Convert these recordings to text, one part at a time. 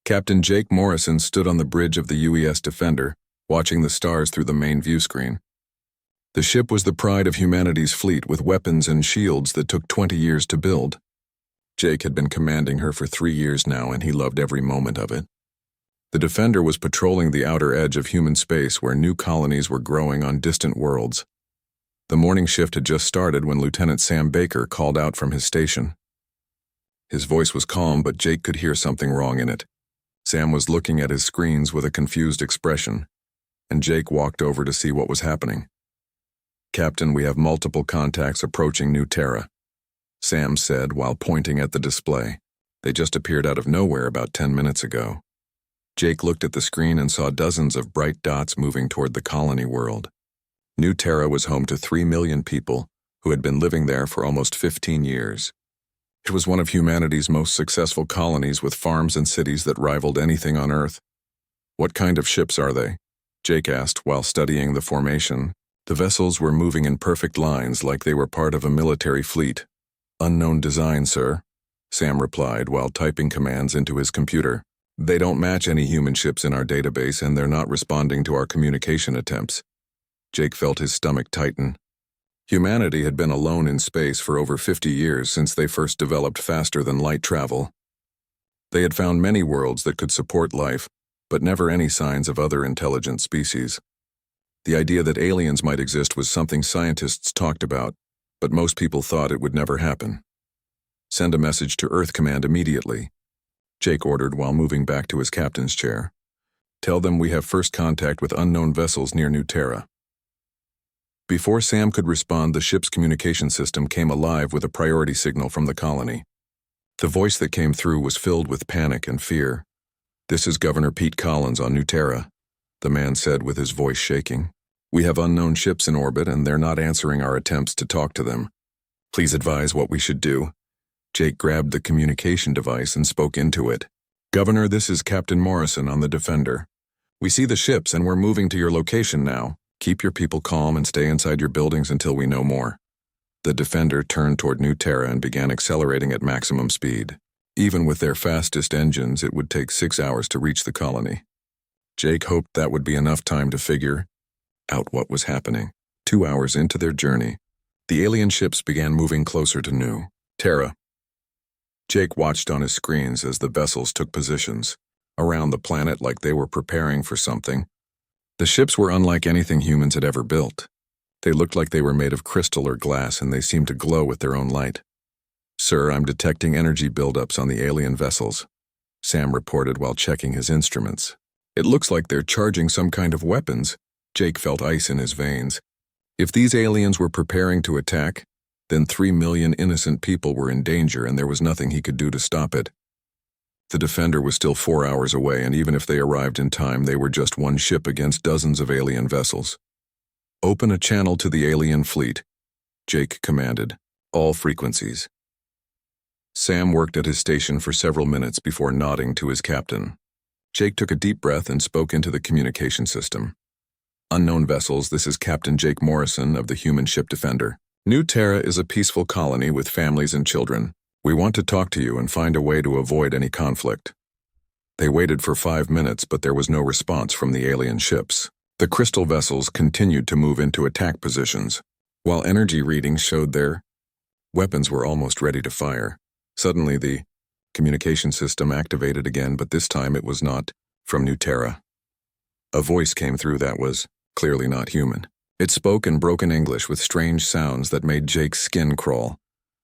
Captain Jake Morrison stood on the bridge of the UES Defender, watching the stars through the main view screen. The ship was the pride of humanity's fleet with weapons and shields that took 20 years to build. Jake had been commanding her for 3 years now, and he loved every moment of it. The Defender was patrolling the outer edge of human space where new colonies were growing on distant worlds. The morning shift had just started when Lieutenant Sam Baker called out from his station. His voice was calm, but Jake could hear something wrong in it. Sam was looking at his screens with a confused expression, and Jake walked over to see what was happening. "Captain, we have multiple contacts approaching New Terra," Sam said while pointing at the display. "They just appeared out of nowhere about 10 minutes ago." Jake looked at the screen and saw dozens of bright dots moving toward the colony world. New Terra was home to 3 million people who had been living there for almost 15 years. It was one of humanity's most successful colonies with farms and cities that rivaled anything on Earth. "What kind of ships are they?" Jake asked while studying the formation. The vessels were moving in perfect lines like they were part of a military fleet. "Unknown design, sir," Sam replied while typing commands into his computer. "They don't match any human ships in our database, and they're not responding to our communication attempts." Jake felt his stomach tighten. Humanity had been alone in space for over 50 years since they first developed faster-than-light travel. They had found many worlds that could support life, but never any signs of other intelligent species. The idea that aliens might exist was something scientists talked about, but most people thought it would never happen. "Send a message to Earth Command immediately," Jake ordered while moving back to his captain's chair. "Tell them we have first contact with unknown vessels near New Terra." Before Sam could respond, the ship's communication system came alive with a priority signal from the colony. The voice that came through was filled with panic and fear. "This is Governor Pete Collins on New Terra," the man said with his voice shaking. "We have unknown ships in orbit, and they're not answering our attempts to talk to them. Please advise what we should do." Jake grabbed the communication device and spoke into it. "Governor, this is Captain Morrison on the Defender. We see the ships, and we're moving to your location now. Keep your people calm and stay inside your buildings until we know more." The Defender turned toward New Terra and began accelerating at maximum speed. Even with their fastest engines, it would take 6 hours to reach the colony. Jake hoped that would be enough time to figure out what was happening. 2 hours into their journey, the alien ships began moving closer to New Terra. Jake watched on his screens as the vessels took positions around the planet like they were preparing for something. The ships were unlike anything humans had ever built. They looked like they were made of crystal or glass, and they seemed to glow with their own light. "Sir, I'm detecting energy buildups on the alien vessels," Sam reported while checking his instruments. "It looks like they're charging some kind of weapons." Jake felt ice in his veins. If these aliens were preparing to attack, then 3 million innocent people were in danger, and there was nothing he could do to stop it. The Defender was still 4 hours away, and even if they arrived in time, they were just one ship against dozens of alien vessels. "Open a channel to the alien fleet," Jake commanded. "All frequencies." Sam worked at his station for several minutes before nodding to his captain. Jake took a deep breath and spoke into the communication system. "Unknown vessels, this is Captain Jake Morrison of the human ship Defender. New Terra is a peaceful colony with families and children. We want to talk to you and find a way to avoid any conflict." They waited for 5 minutes, but there was no response from the alien ships. The crystal vessels continued to move into attack positions, while energy readings showed their weapons were almost ready to fire. Suddenly, the communication system activated again, but this time it was not from New Terra. A voice came through that was clearly not human. It spoke in broken English with strange sounds that made Jake's skin crawl.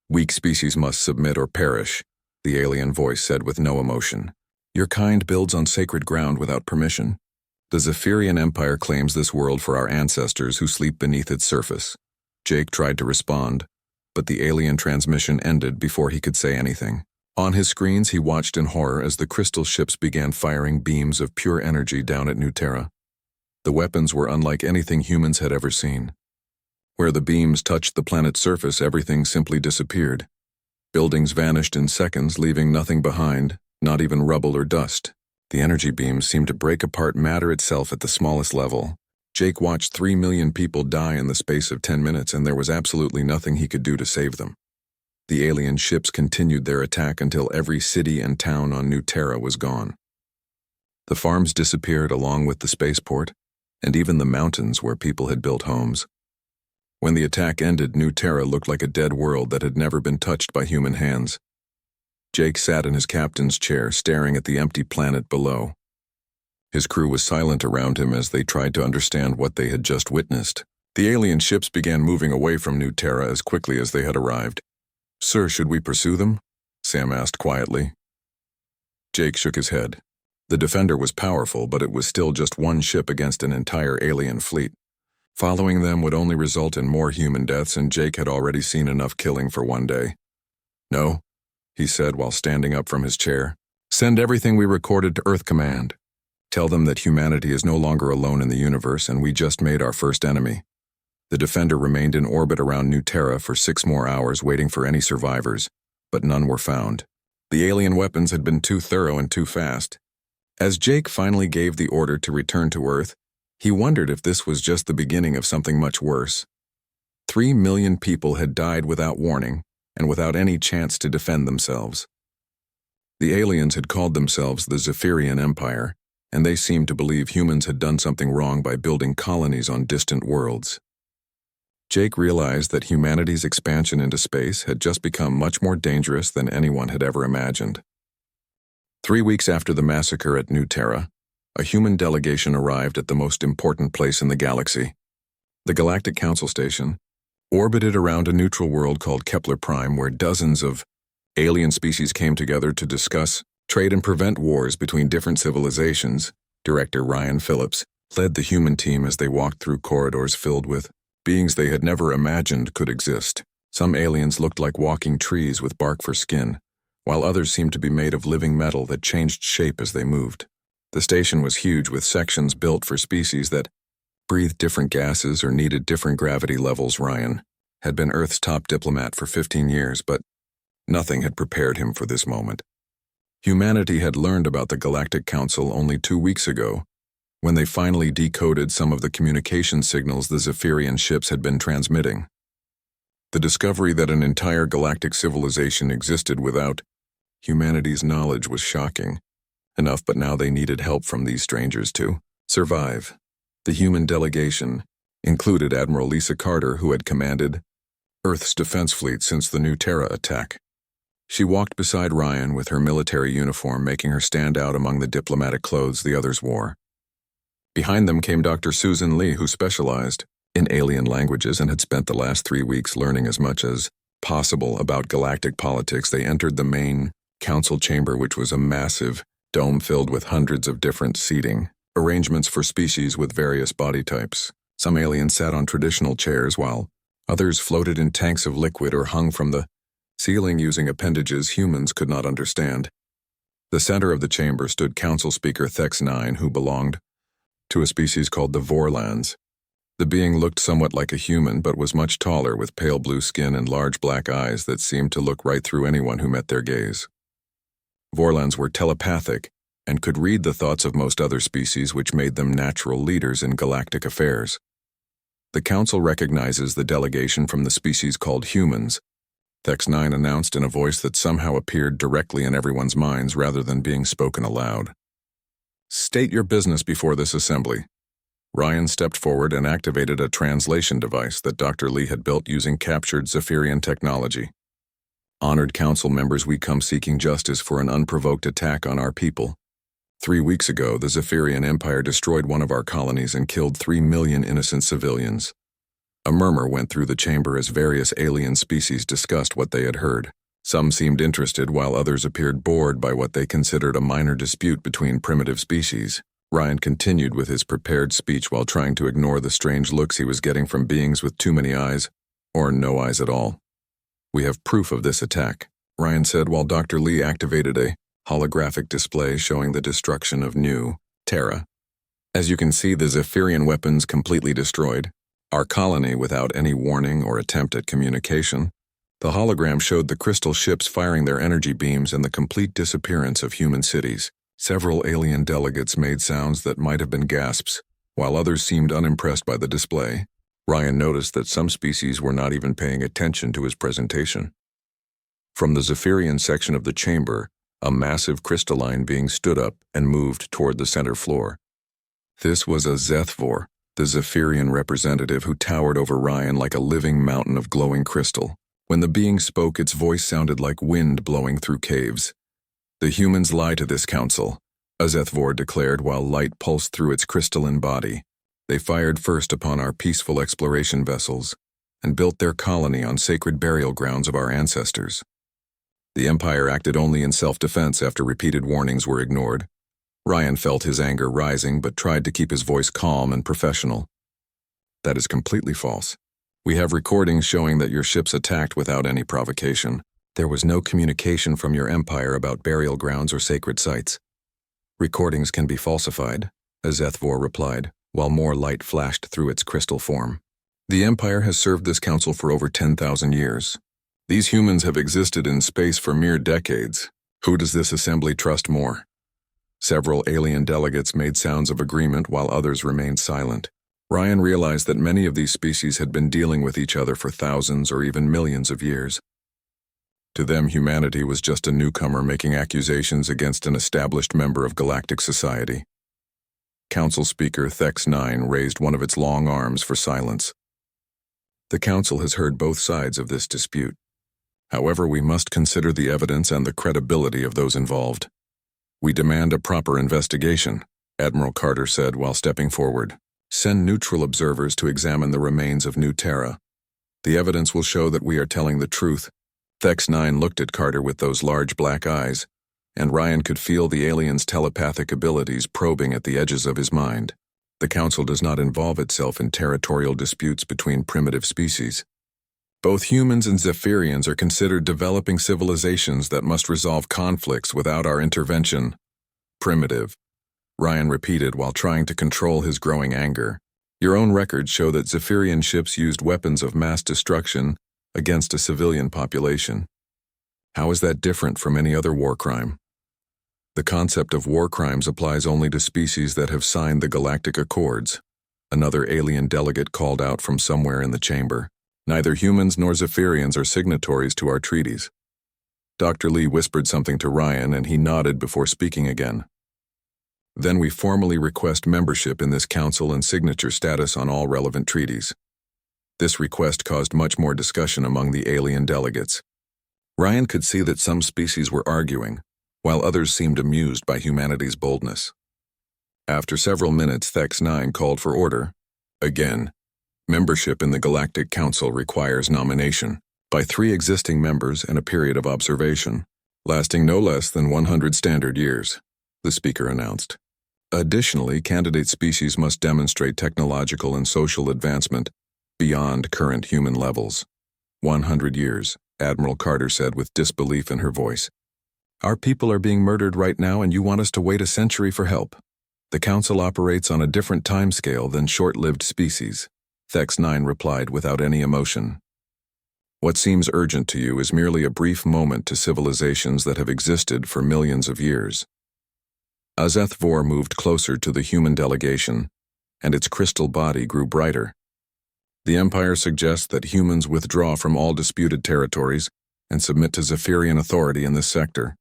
"Weak species must submit or perish," the alien voice said with no emotion. "Your kind builds on sacred ground without permission. The Zephyrian Empire claims this world for our ancestors who sleep beneath its surface." Jake tried to respond, but the alien transmission ended before he could say anything. On his screens, he watched in horror as the crystal ships began firing beams of pure energy down at New Terra. The weapons were unlike anything humans had ever seen. Where the beams touched the planet's surface, everything simply disappeared. Buildings vanished in seconds, leaving nothing behind, not even rubble or dust. The energy beams seemed to break apart matter itself at the smallest level. Jake watched 3 million people die in the space of 10 minutes, and there was absolutely nothing he could do to save them. The alien ships continued their attack until every city and town on New Terra was gone. The farms disappeared along with the spaceport, and even the mountains where people had built homes. When the attack ended, New Terra looked like a dead world that had never been touched by human hands. Jake sat in his captain's chair, staring at the empty planet below. His crew was silent around him as they tried to understand what they had just witnessed. The alien ships began moving away from New Terra as quickly as they had arrived. "Sir, should we pursue them?" Sam asked quietly. Jake shook his head. The Defender was powerful, but it was still just one ship against an entire alien fleet. Following them would only result in more human deaths, and Jake had already seen enough killing for one day. "No," he said while standing up from his chair. "Send everything we recorded to Earth Command. Tell them that humanity is no longer alone in the universe and we just made our first enemy." The Defender remained in orbit around New Terra for 6 more hours, waiting for any survivors, but none were found. The alien weapons had been too thorough and too fast. As Jake finally gave the order to return to Earth, he wondered if this was just the beginning of something much worse. 3 million people had died without warning and without any chance to defend themselves. The aliens had called themselves the Zephyrian Empire, and they seemed to believe humans had done something wrong by building colonies on distant worlds. Jake realized that humanity's expansion into space had just become much more dangerous than anyone had ever imagined. 3 weeks after the massacre at New Terra, a human delegation arrived at the most important place in the galaxy. The Galactic Council Station orbited around a neutral world called Kepler Prime, where dozens of alien species came together to discuss trade and prevent wars between different civilizations. Director Ryan Phillips led the human team as they walked through corridors filled with beings they had never imagined could exist. Some aliens looked like walking trees with bark for skin, while others seemed to be made of living metal that changed shape as they moved. The station was huge, with sections built for species that breathed different gases or needed different gravity levels. Ryan had been Earth's top diplomat for 15 years, but nothing had prepared him for this moment. Humanity had learned about the Galactic Council only 2 weeks ago, when they finally decoded some of the communication signals the Zephyrian ships had been transmitting. The discovery that an entire galactic civilization existed without humanity's knowledge was shocking enough, but now they needed help from these strangers to survive. The human delegation included Admiral Lisa Carter, who had commanded Earth's defense fleet since the New Terra attack. She walked beside Ryan with her military uniform, making her stand out among the diplomatic clothes the others wore. Behind them came Dr. Susan Lee, who specialized in alien languages and had spent the last 3 weeks learning as much as possible about galactic politics. They entered the main council chamber, which was a massive dome filled with hundreds of different seating arrangements for species with various body types. Some aliens sat on traditional chairs, while others floated in tanks of liquid or hung from the ceiling using appendages humans could not understand. The center of the chamber stood Council Speaker Thex-9, who belonged to a species called the Vorlans. The being looked somewhat like a human, but was much taller, with pale blue skin and large black eyes that seemed to look right through anyone who met their gaze. Vorlans were telepathic and could read the thoughts of most other species, which made them natural leaders in galactic affairs. The Council recognizes the delegation from the species called humans, Thex-9 announced in a voice that somehow appeared directly in everyone's minds rather than being spoken aloud. "State your business before this assembly." Ryan stepped forward and activated a translation device that Dr. Lee had built using captured Zephyrian technology. "Honored council members, we come seeking justice for an unprovoked attack on our people. 3 weeks ago, the Zephyrian Empire destroyed one of our colonies and killed 3 million innocent civilians." A murmur went through the chamber as various alien species discussed what they had heard. Some seemed interested, while others appeared bored by what they considered a minor dispute between primitive species. Ryan continued with his prepared speech while trying to ignore the strange looks he was getting from beings with too many eyes, or no eyes at all. "We have proof of this attack," Ryan said while Dr. Lee activated a holographic display showing the destruction of New Terra. "As you can see, the Zephyrian weapons completely destroyed our colony without any warning or attempt at communication." The hologram showed the crystal ships firing their energy beams and the complete disappearance of human cities. Several alien delegates made sounds that might have been gasps, while others seemed unimpressed by the display. Ryan noticed that some species were not even paying attention to his presentation. From the Zephyrian section of the chamber, A massive crystalline being stood up and moved toward the center floor. This was a Zethvor, the Zephyrian representative who towered over Ryan like a living mountain of glowing crystal. When the being spoke, its voice sounded like wind blowing through caves. "The humans lie to this council," a Zethvor declared while light pulsed through its crystalline body. "They fired first upon our peaceful exploration vessels and built their colony on sacred burial grounds of our ancestors. The Empire acted only in self-defense after repeated warnings were ignored." Ryan felt his anger rising but tried to keep his voice calm and professional. "That is completely false. We have recordings showing that your ships attacked without any provocation. There was no communication from your empire about burial grounds or sacred sites." "Recordings can be falsified," a Zethvor replied, while more light flashed through its crystal form. "The Empire has served this council for over 10,000 years. These humans have existed in space for mere decades. Who does this assembly trust more?" Several alien delegates made sounds of agreement while others remained silent. Ryan realized that many of these species had been dealing with each other for thousands or even millions of years. To them, humanity was just a newcomer making accusations against an established member of galactic society. Council Speaker Thex-9 raised one of its long arms for silence. "The Council has heard both sides of this dispute. However, we must consider the evidence and the credibility of those involved. We demand a proper investigation," Admiral Carter said while stepping forward. "Send neutral observers to examine the remains of New Terra. The evidence will show that we are telling the truth." Thex-9 looked at Carter with those large black eyes, and Ryan could feel the alien's telepathic abilities probing at the edges of his mind. The Council does not involve itself in territorial disputes between primitive species. Both humans and Zephyrians are considered developing civilizations that must resolve conflicts without our intervention. "Primitive," Ryan repeated while trying to control his growing anger. "Your own records show that Zephyrian ships used weapons of mass destruction against a civilian population. How is that different from any other war crime?" "The concept of war crimes applies only to species that have signed the Galactic Accords," another alien delegate called out from somewhere in the chamber. "Neither humans nor Zephyrians are signatories to our treaties." Dr. Lee whispered something to Ryan and he nodded before speaking again. "Then we formally request membership in this council and signature status on all relevant treaties." This request caused much more discussion among the alien delegates. Ryan could see that some species were arguing, while others seemed amused by humanity's boldness. After several minutes, Thex-9 called for order. Again, membership in the Galactic Council requires nomination by 3 existing members and a period of observation, lasting no less than 100 standard years, the speaker announced. Additionally, candidate species must demonstrate technological and social advancement beyond current human levels. 100 years, Admiral Carter said with disbelief in her voice. "Our people are being murdered right now and you want us to wait a century for help. The Council operates on a different timescale than short-lived species," Thex-9 replied without any emotion. "What seems urgent to you is merely a brief moment to civilizations that have existed for millions of years." A Zethvor moved closer to the human delegation, and its crystal body grew brighter. "The Empire suggests that humans withdraw from all disputed territories and submit to Zephyrian authority in this sector.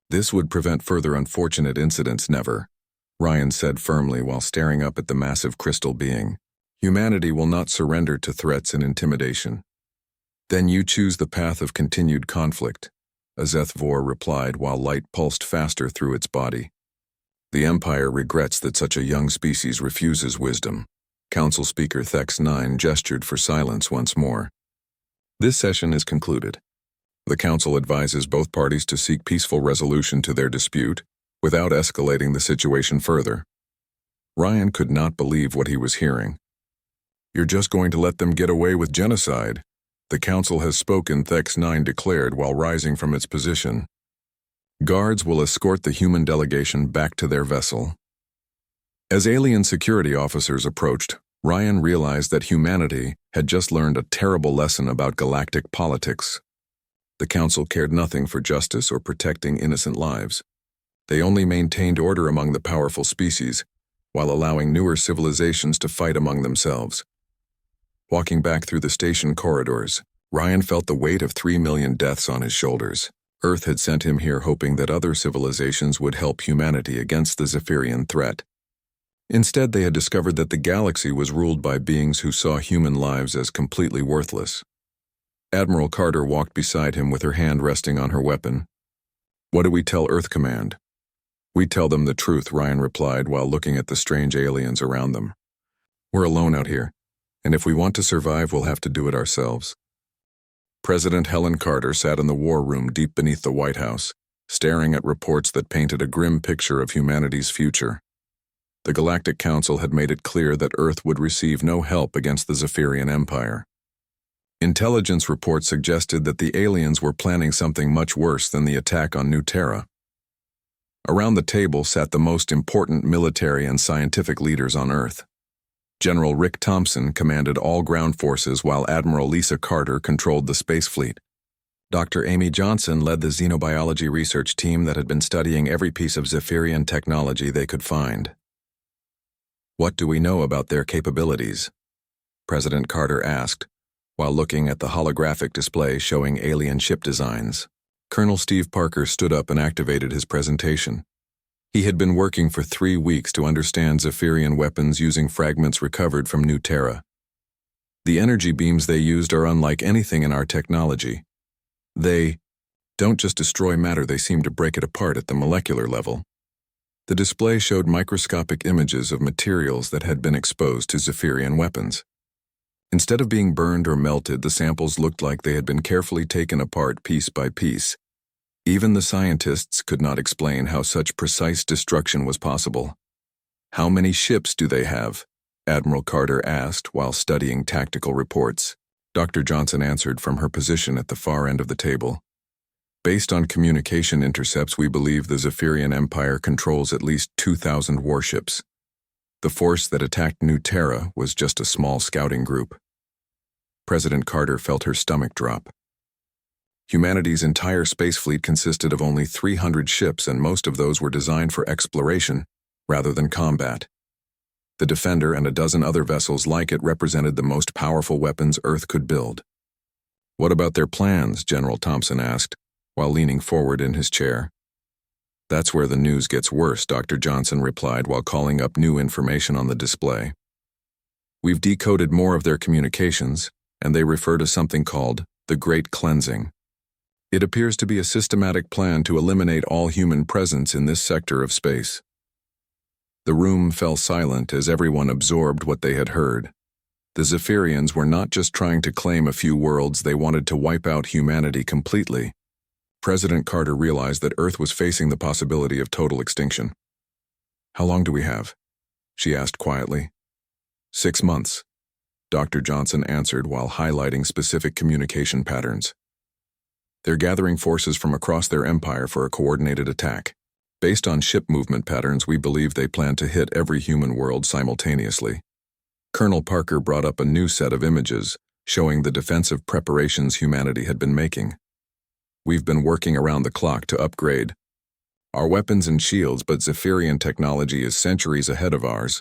This would prevent further unfortunate incidents." "Never," Ryan said firmly while staring up at the massive crystal being. "Humanity will not surrender to threats and intimidation." "Then you choose the path of continued conflict," a Zethvor replied while light pulsed faster through its body. "The Empire regrets that such a young species refuses wisdom." Council Speaker Thex-9 gestured for silence once more. "This session is concluded. The Council advises both parties to seek peaceful resolution to their dispute without escalating the situation further." Ryan could not believe what he was hearing. "You're just going to let them get away with genocide?" "The Council has spoken," Thex-9 declared while rising from its position. "Guards will escort the human delegation back to their vessel." As alien security officers approached, Ryan realized that humanity had just learned a terrible lesson about galactic politics. The Council cared nothing for justice or protecting innocent lives. They only maintained order among the powerful species, while allowing newer civilizations to fight among themselves. Walking back through the station corridors, Ryan felt the weight of 3 million deaths on his shoulders. Earth had sent him here hoping that other civilizations would help humanity against the Zephyrian threat. Instead, they had discovered that the galaxy was ruled by beings who saw human lives as completely worthless. Admiral Carter walked beside him with her hand resting on her weapon. "What do we tell Earth Command?" "We tell them the truth," Ryan replied while looking at the strange aliens around them. "We're alone out here, and if we want to survive, we'll have to do it ourselves." President Helen Carter sat in the war room deep beneath the White House, staring at reports that painted a grim picture of humanity's future. The Galactic Council had made it clear that Earth would receive no help against the Zephyrian Empire. Intelligence reports suggested that the aliens were planning something much worse than the attack on New Terra. Around the table sat the most important military and scientific leaders on Earth. General Rick Thompson commanded all ground forces while Admiral Lisa Carter controlled the space fleet. Dr. Amy Johnson led the xenobiology research team that had been studying every piece of Zephyrian technology they could find. "What do we know about their capabilities?" President Carter asked, while looking at the holographic display showing alien ship designs. Colonel Steve Parker stood up and activated his presentation. He had been working for 3 weeks to understand Zephyrian weapons using fragments recovered from New Terra. The energy beams they used are unlike anything in our technology. They don't just destroy matter, they seem to break it apart at the molecular level. The display showed microscopic images of materials that had been exposed to Zephyrian weapons. Instead of being burned or melted, the samples looked like they had been carefully taken apart piece by piece. Even the scientists could not explain how such precise destruction was possible. "How many ships do they have?" Admiral Carter asked while studying tactical reports. Dr. Johnson answered from her position at the far end of the table. "Based on communication intercepts, we believe the Zephyrian Empire controls at least 2,000 warships. The force that attacked New Terra was just a small scouting group." President Carter felt her stomach drop. Humanity's entire space fleet consisted of only 300 ships, and most of those were designed for exploration rather than combat. The Defender and a dozen other vessels like it represented the most powerful weapons Earth could build. "What about their plans?" General Thompson asked, while leaning forward in his chair. "That's where the news gets worse," Dr. Johnson replied while calling up new information on the display. "We've decoded more of their communications, and they refer to something called the Great Cleansing. It appears to be a systematic plan to eliminate all human presence in this sector of space." The room fell silent as everyone absorbed what they had heard. The Zephyrians were not just trying to claim a few worlds, they wanted to wipe out humanity completely. President Carter realized that Earth was facing the possibility of total extinction. "How long do we have?" she asked quietly. 6 months, Dr. Johnson answered while highlighting specific communication patterns. "They're gathering forces from across their empire for a coordinated attack. Based on ship movement patterns, we believe they plan to hit every human world simultaneously." Colonel Parker brought up a new set of images showing the defensive preparations humanity had been making. "We've been working around the clock to upgrade our weapons and shields, but Zephyrian technology is centuries ahead of ours.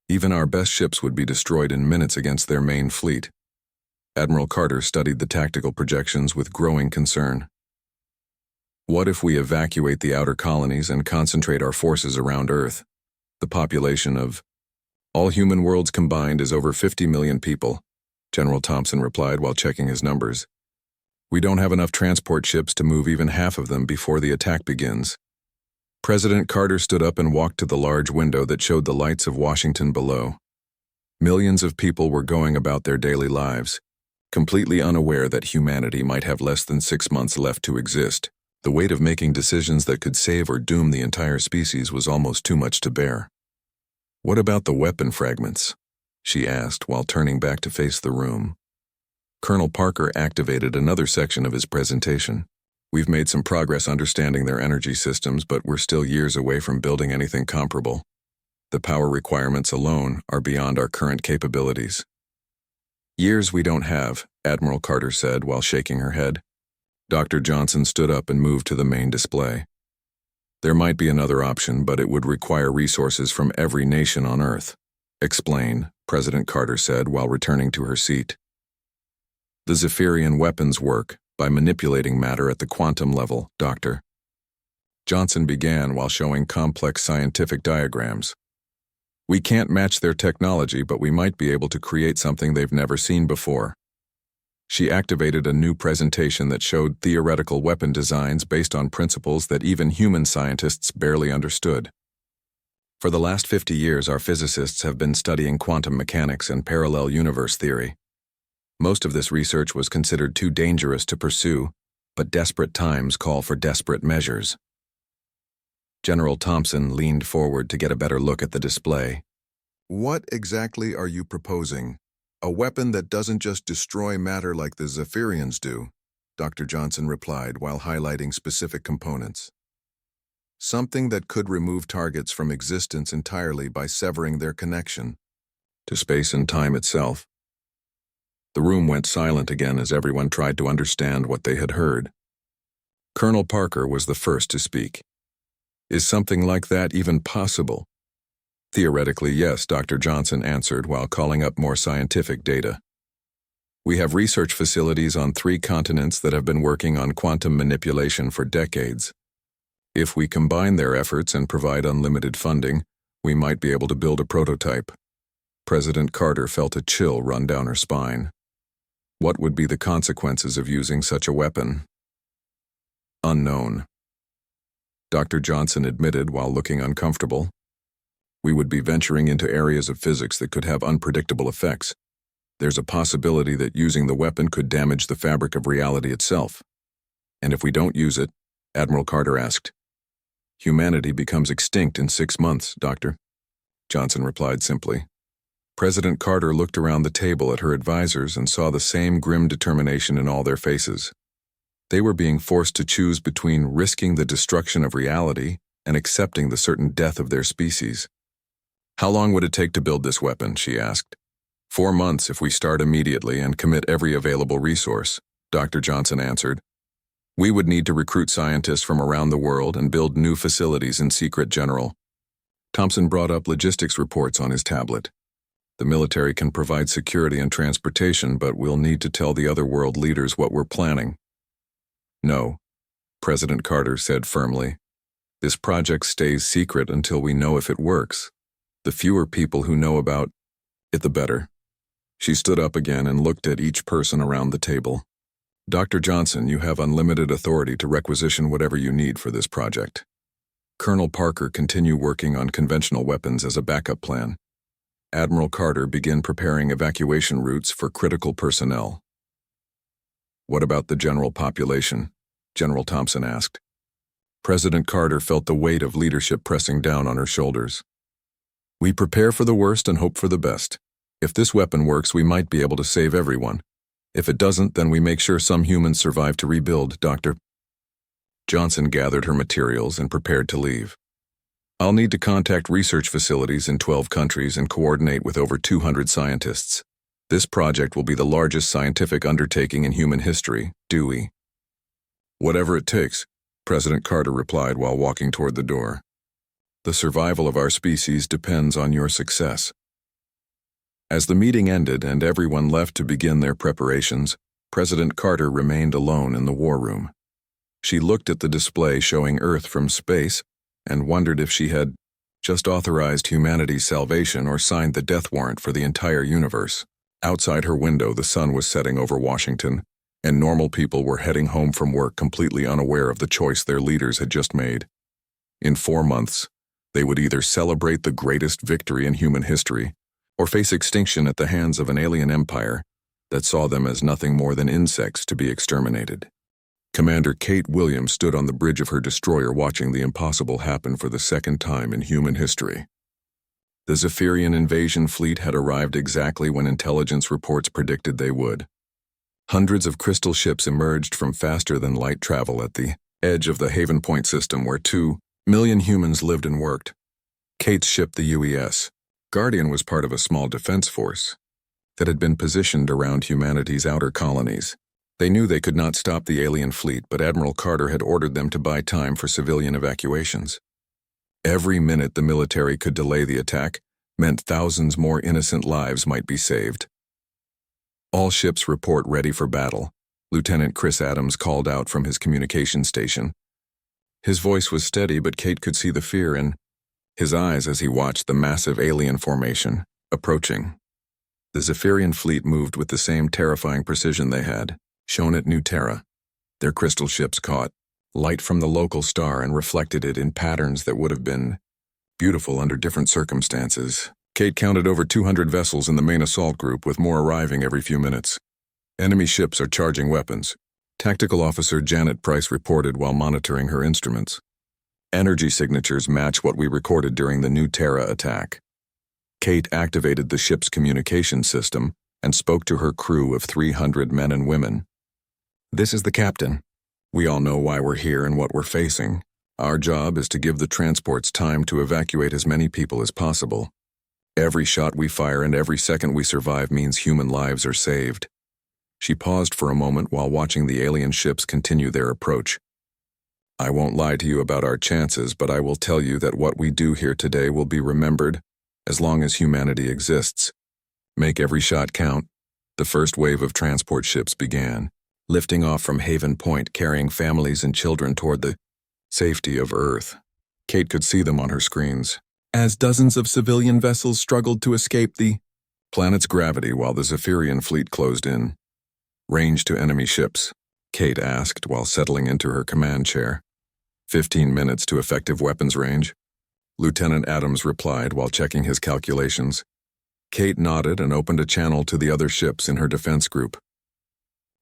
Even our best ships would be destroyed in minutes against their main fleet." Admiral Carter studied the tactical projections with growing concern. "What if we evacuate the outer colonies and concentrate our forces around Earth? The population of all human worlds combined is over 50 million people," General Thompson replied while checking his numbers. "We don't have enough transport ships to move even half of them before the attack begins." President Carter stood up and walked to the large window that showed the lights of Washington below. Millions of people were going about their daily lives, completely unaware that humanity might have less than 6 months left to exist. The weight of making decisions that could save or doom the entire species was almost too much to bear. "What about the weapon fragments?" she asked while turning back to face the room. Colonel Parker activated another section of his presentation. "We've made some progress understanding their energy systems, but we're still years away from building anything comparable. The power requirements alone are beyond our current capabilities." "Years we don't have," Admiral Carter said while shaking her head. Dr. Johnson stood up and moved to the main display. "There might be another option, but it would require resources from every nation on Earth." "Explain," President Carter said while returning to her seat. "The Zephyrian weapons work, by manipulating matter at the quantum level, Dr. Johnson began while showing complex scientific diagrams. We can't match their technology, but we might be able to create something they've never seen before. She activated a new presentation that showed theoretical weapon designs based on principles that even human scientists barely understood. For the last 50 years, our physicists have been studying quantum mechanics and parallel universe theory. Most of this research was considered too dangerous to pursue, but desperate times call for desperate measures. General Thompson leaned forward to get a better look at the display. What exactly are you proposing? A weapon that doesn't just destroy matter like the Zephyrians do, Dr. Johnson replied while highlighting specific components. Something that could remove targets from existence entirely by severing their connection to space and time itself. The room went silent again as everyone tried to understand what they had heard. Colonel Parker was the first to speak. Is something like that even possible? Theoretically, yes, Dr. Johnson answered while calling up more scientific data. We have research facilities on 3 continents that have been working on quantum manipulation for decades. If we combine their efforts and provide unlimited funding, we might be able to build a prototype. President Carter felt a chill run down her spine. What would be the consequences of using such a weapon? Unknown. Dr. Johnson admitted while looking uncomfortable. We would be venturing into areas of physics that could have unpredictable effects. There's a possibility that using the weapon could damage the fabric of reality itself. And if we don't use it, Admiral Carter asked. Humanity becomes extinct in 6 months, Doctor. Johnson replied simply. President Carter looked around the table at her advisors and saw the same grim determination in all their faces. They were being forced to choose between risking the destruction of reality and accepting the certain death of their species. How long would it take to build this weapon, she asked. 4 months if we start immediately and commit every available resource, Dr. Johnson answered. We would need to recruit scientists from around the world and build new facilities in secret, General. Thompson brought up logistics reports on his tablet. The military can provide security and transportation, but we'll need to tell the otherworld leaders what we're planning. No, President Carter said firmly. This project stays secret until we know if it works. The fewer people who know about it, the better. She stood up again and looked at each person around the table. Dr. Johnson, you have unlimited authority to requisition whatever you need for this project. Colonel Parker, continue working on conventional weapons as a backup plan. Admiral Carter, begin preparing evacuation routes for critical personnel. What about the general population? General Thompson asked. President Carter felt the weight of leadership pressing down on her shoulders. We prepare for the worst and hope for the best. If this weapon works, we might be able to save everyone. If it doesn't, then we make sure some humans survive to rebuild, Dr. Johnson gathered her materials and prepared to leave. I'll need to contact research facilities in 12 countries and coordinate with over 200 scientists. This project will be the largest scientific undertaking in human history, Dewey. Whatever it takes, President Carter replied while walking toward the door. The survival of our species depends on your success. As the meeting ended and everyone left to begin their preparations, President Carter remained alone in the war room. She looked at the display showing Earth from space and wondered if she had just authorized humanity's salvation or signed the death warrant for the entire universe. Outside her window, the sun was setting over Washington, and normal people were heading home from work completely unaware of the choice their leaders had just made. In 4 months, they would either celebrate the greatest victory in human history or face extinction at the hands of an alien empire that saw them as nothing more than insects to be exterminated. Commander Kate Williams stood on the bridge of her destroyer watching the impossible happen for the second time in human history. The Zephyrian invasion fleet had arrived exactly when intelligence reports predicted they would. Hundreds of crystal ships emerged from faster-than-light travel at the edge of the Haven Point system where 2 million humans lived and worked. Kate's ship, the UES Guardian, was part of a small defense force that had been positioned around humanity's outer colonies. They knew they could not stop the alien fleet, but Admiral Carter had ordered them to buy time for civilian evacuations. Every minute the military could delay the attack meant thousands more innocent lives might be saved. All ships report ready for battle, Lieutenant Chris Adams called out from his communication station. His voice was steady, but Kate could see the fear in his eyes as he watched the massive alien formation approaching. The Zephyrian fleet moved with the same terrifying precision they had shown at New Terra. Their crystal ships caught light from the local star and reflected it in patterns that would have been beautiful under different circumstances. Kate counted over 200 vessels in the main assault group, with more arriving every few minutes. Enemy ships are charging weapons, Tactical Officer Janet Price reported while monitoring her instruments. Energy signatures match what we recorded during the New Terra attack. Kate activated the ship's communication system and spoke to her crew of 300 men and women. This is the captain. We all know why we're here and what we're facing. Our job is to give the transports time to evacuate as many people as possible. Every shot we fire and every second we survive means human lives are saved. She paused for a moment while watching the alien ships continue their approach. I won't lie to you about our chances, but I will tell you that what we do here today will be remembered as long as humanity exists. Make every shot count. The first wave of transport ships began, lifting off from Haven Point, carrying families and children toward the safety of Earth. Kate could see them on her screens, as dozens of civilian vessels struggled to escape the planet's gravity while the Zephyrian fleet closed in. Range to enemy ships, Kate asked while settling into her command chair. 15 minutes to effective weapons range, Lieutenant Adams replied while checking his calculations. Kate nodded and opened a channel to the other ships in her defense group.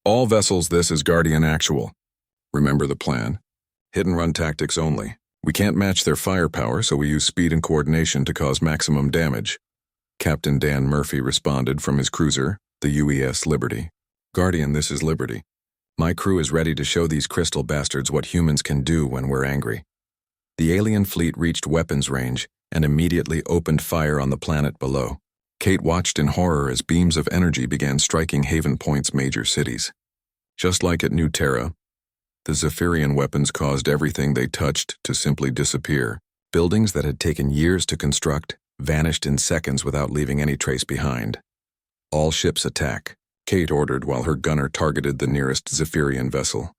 All vessels, this is Guardian Actual. Remember the plan. Hit and run tactics only. We can't match their firepower, so we use speed and coordination to cause maximum damage. Captain Dan Murphy responded from his cruiser, the UES Liberty. Guardian, this is Liberty. My crew is ready to show these crystal bastards what humans can do when we're angry. The alien fleet reached weapons range and immediately opened fire on the planet below. Kate watched in horror as beams of energy began striking Haven Point's major cities. Just like at New Terra, the Zephyrian weapons caused everything they touched to simply disappear. Buildings that had taken years to construct vanished in seconds without leaving any trace behind. All ships attack, Kate ordered while her gunner targeted the nearest Zephyrian vessel.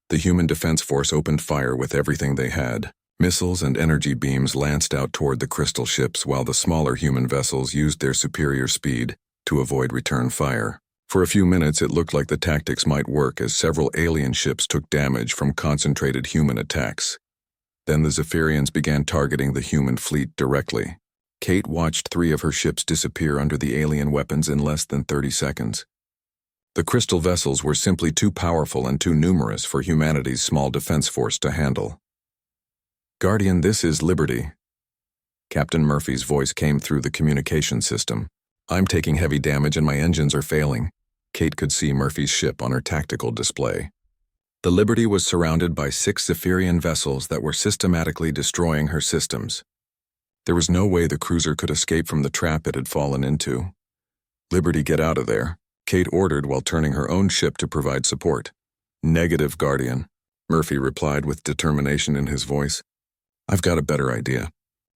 The human defense force opened fire with everything they had. Missiles and energy beams lanced out toward the crystal ships while the smaller human vessels used their superior speed to avoid return fire. For a few minutes it looked like the tactics might work as several alien ships took damage from concentrated human attacks. Then the Zephyrians began targeting the human fleet directly. Kate watched 3 of her ships disappear under the alien weapons in less than 30 seconds. The crystal vessels were simply too powerful and too numerous for humanity's small defense force to handle. Guardian, this is Liberty. Captain Murphy's voice came through the communication system. I'm taking heavy damage and my engines are failing. Kate could see Murphy's ship on her tactical display. The Liberty was surrounded by 6 Zephyrian vessels that were systematically destroying her systems. There was no way the cruiser could escape from the trap it had fallen into. Liberty, get out of there, Kate ordered while turning her own ship to provide support. Negative, Guardian, Murphy replied with determination in his voice. I've got a better idea.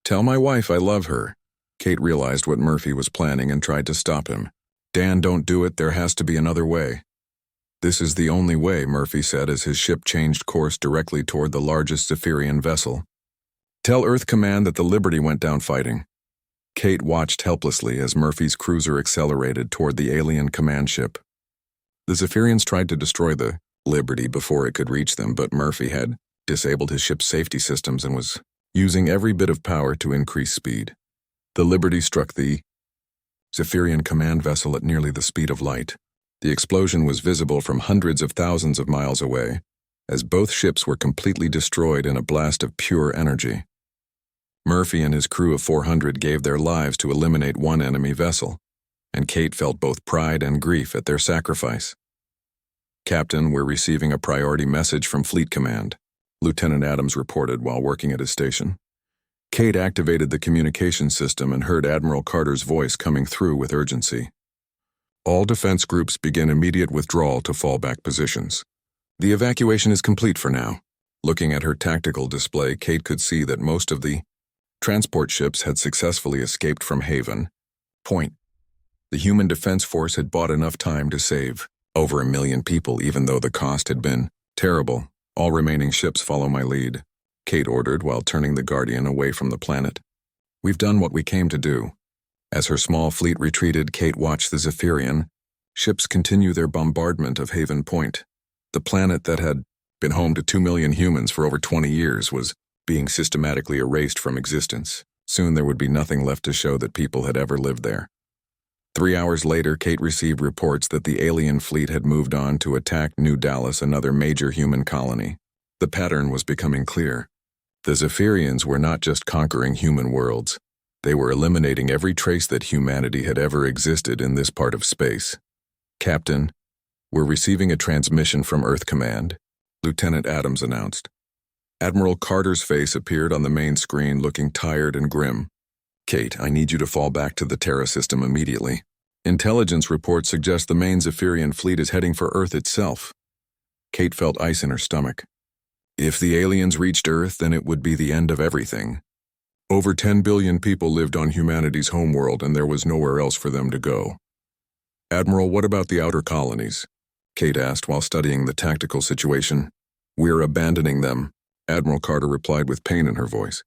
Tell my wife I love her. Kate realized what Murphy was planning and tried to stop him. Dan, don't do it. There has to be another way. This is the only way, Murphy said as his ship changed course directly toward the largest Zephyrian vessel. Tell Earth Command that the Liberty went down fighting. Kate watched helplessly as Murphy's cruiser accelerated toward the alien command ship. The Zephyrians tried to destroy the Liberty before it could reach them, but Murphy had disabled his ship's safety systems and was using every bit of power to increase speed. The Liberty struck the Zephyrian command vessel at nearly the speed of light. The explosion was visible from hundreds of thousands of miles away, as both ships were completely destroyed in a blast of pure energy. Murphy and his crew of 400 gave their lives to eliminate one enemy vessel, and Kate felt both pride and grief at their sacrifice. Captain, we're receiving a priority message from Fleet Command, Lieutenant Adams reported while working at his station. Kate activated the communication system and heard Admiral Carter's voice coming through with urgency. All defense groups begin immediate withdrawal to fallback positions. The evacuation is complete for now. Looking at her tactical display, Kate could see that most of the transport ships had successfully escaped from Haven Point. The human defense force had bought enough time to save Over 1 million people, even though the cost had been terrible. All remaining ships follow my lead, Kate ordered while turning the Guardian away from the planet. We've done what we came to do. As her small fleet retreated, Kate watched the Zephyrian ships continue their bombardment of Haven Point. The planet that had been home to 2 million humans for over 20 years was being systematically erased from existence. Soon there would be nothing left to show that people had ever lived there. 3 hours later, Kate received reports that the alien fleet had moved on to attack New Dallas, another major human colony. The pattern was becoming clear. The Zephyrians were not just conquering human worlds. They were eliminating every trace that humanity had ever existed in this part of space. Captain, we're receiving a transmission from Earth Command, Lieutenant Adams announced. Admiral Carter's face appeared on the main screen, looking tired and grim. Kate, I need you to fall back to the Terra system immediately. Intelligence reports suggest the main Zephyrian fleet is heading for Earth itself. Kate felt ice in her stomach. If the aliens reached Earth, then it would be the end of everything. Over 10 billion people lived on humanity's homeworld, and there was nowhere else for them to go. Admiral, what about the outer colonies? Kate asked while studying the tactical situation. We're abandoning them, Admiral Carter replied with pain in her voice.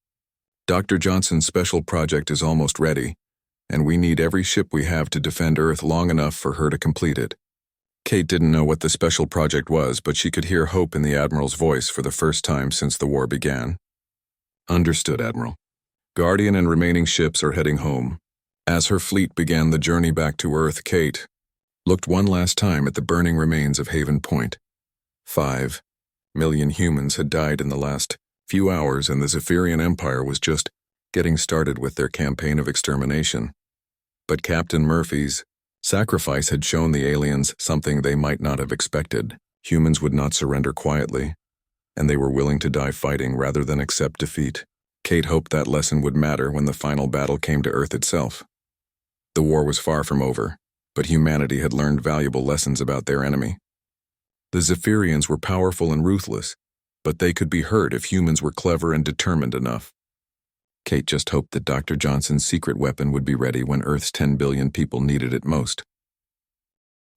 Dr. Johnson's special project is almost ready, and we need every ship we have to defend Earth long enough for her to complete it. Kate didn't know what the special project was, but she could hear hope in the Admiral's voice for the first time since the war began. Understood, Admiral. Guardian and remaining ships are heading home. As her fleet began the journey back to Earth, Kate looked one last time at the burning remains of Haven Point. 5 million humans had died in the last few hours, and the Zephyrian Empire was just getting started with their campaign of extermination. But Captain Murphy's sacrifice had shown the aliens something they might not have expected. Humans would not surrender quietly, and they were willing to die fighting rather than accept defeat. Kate hoped that lesson would matter when the final battle came to Earth itself. The war was far from over, but humanity had learned valuable lessons about their enemy. The Zephyrians were powerful and ruthless, but they could be hurt if humans were clever and determined enough. Kate just hoped that Dr. Johnson's secret weapon would be ready when Earth's 10 billion people needed it most.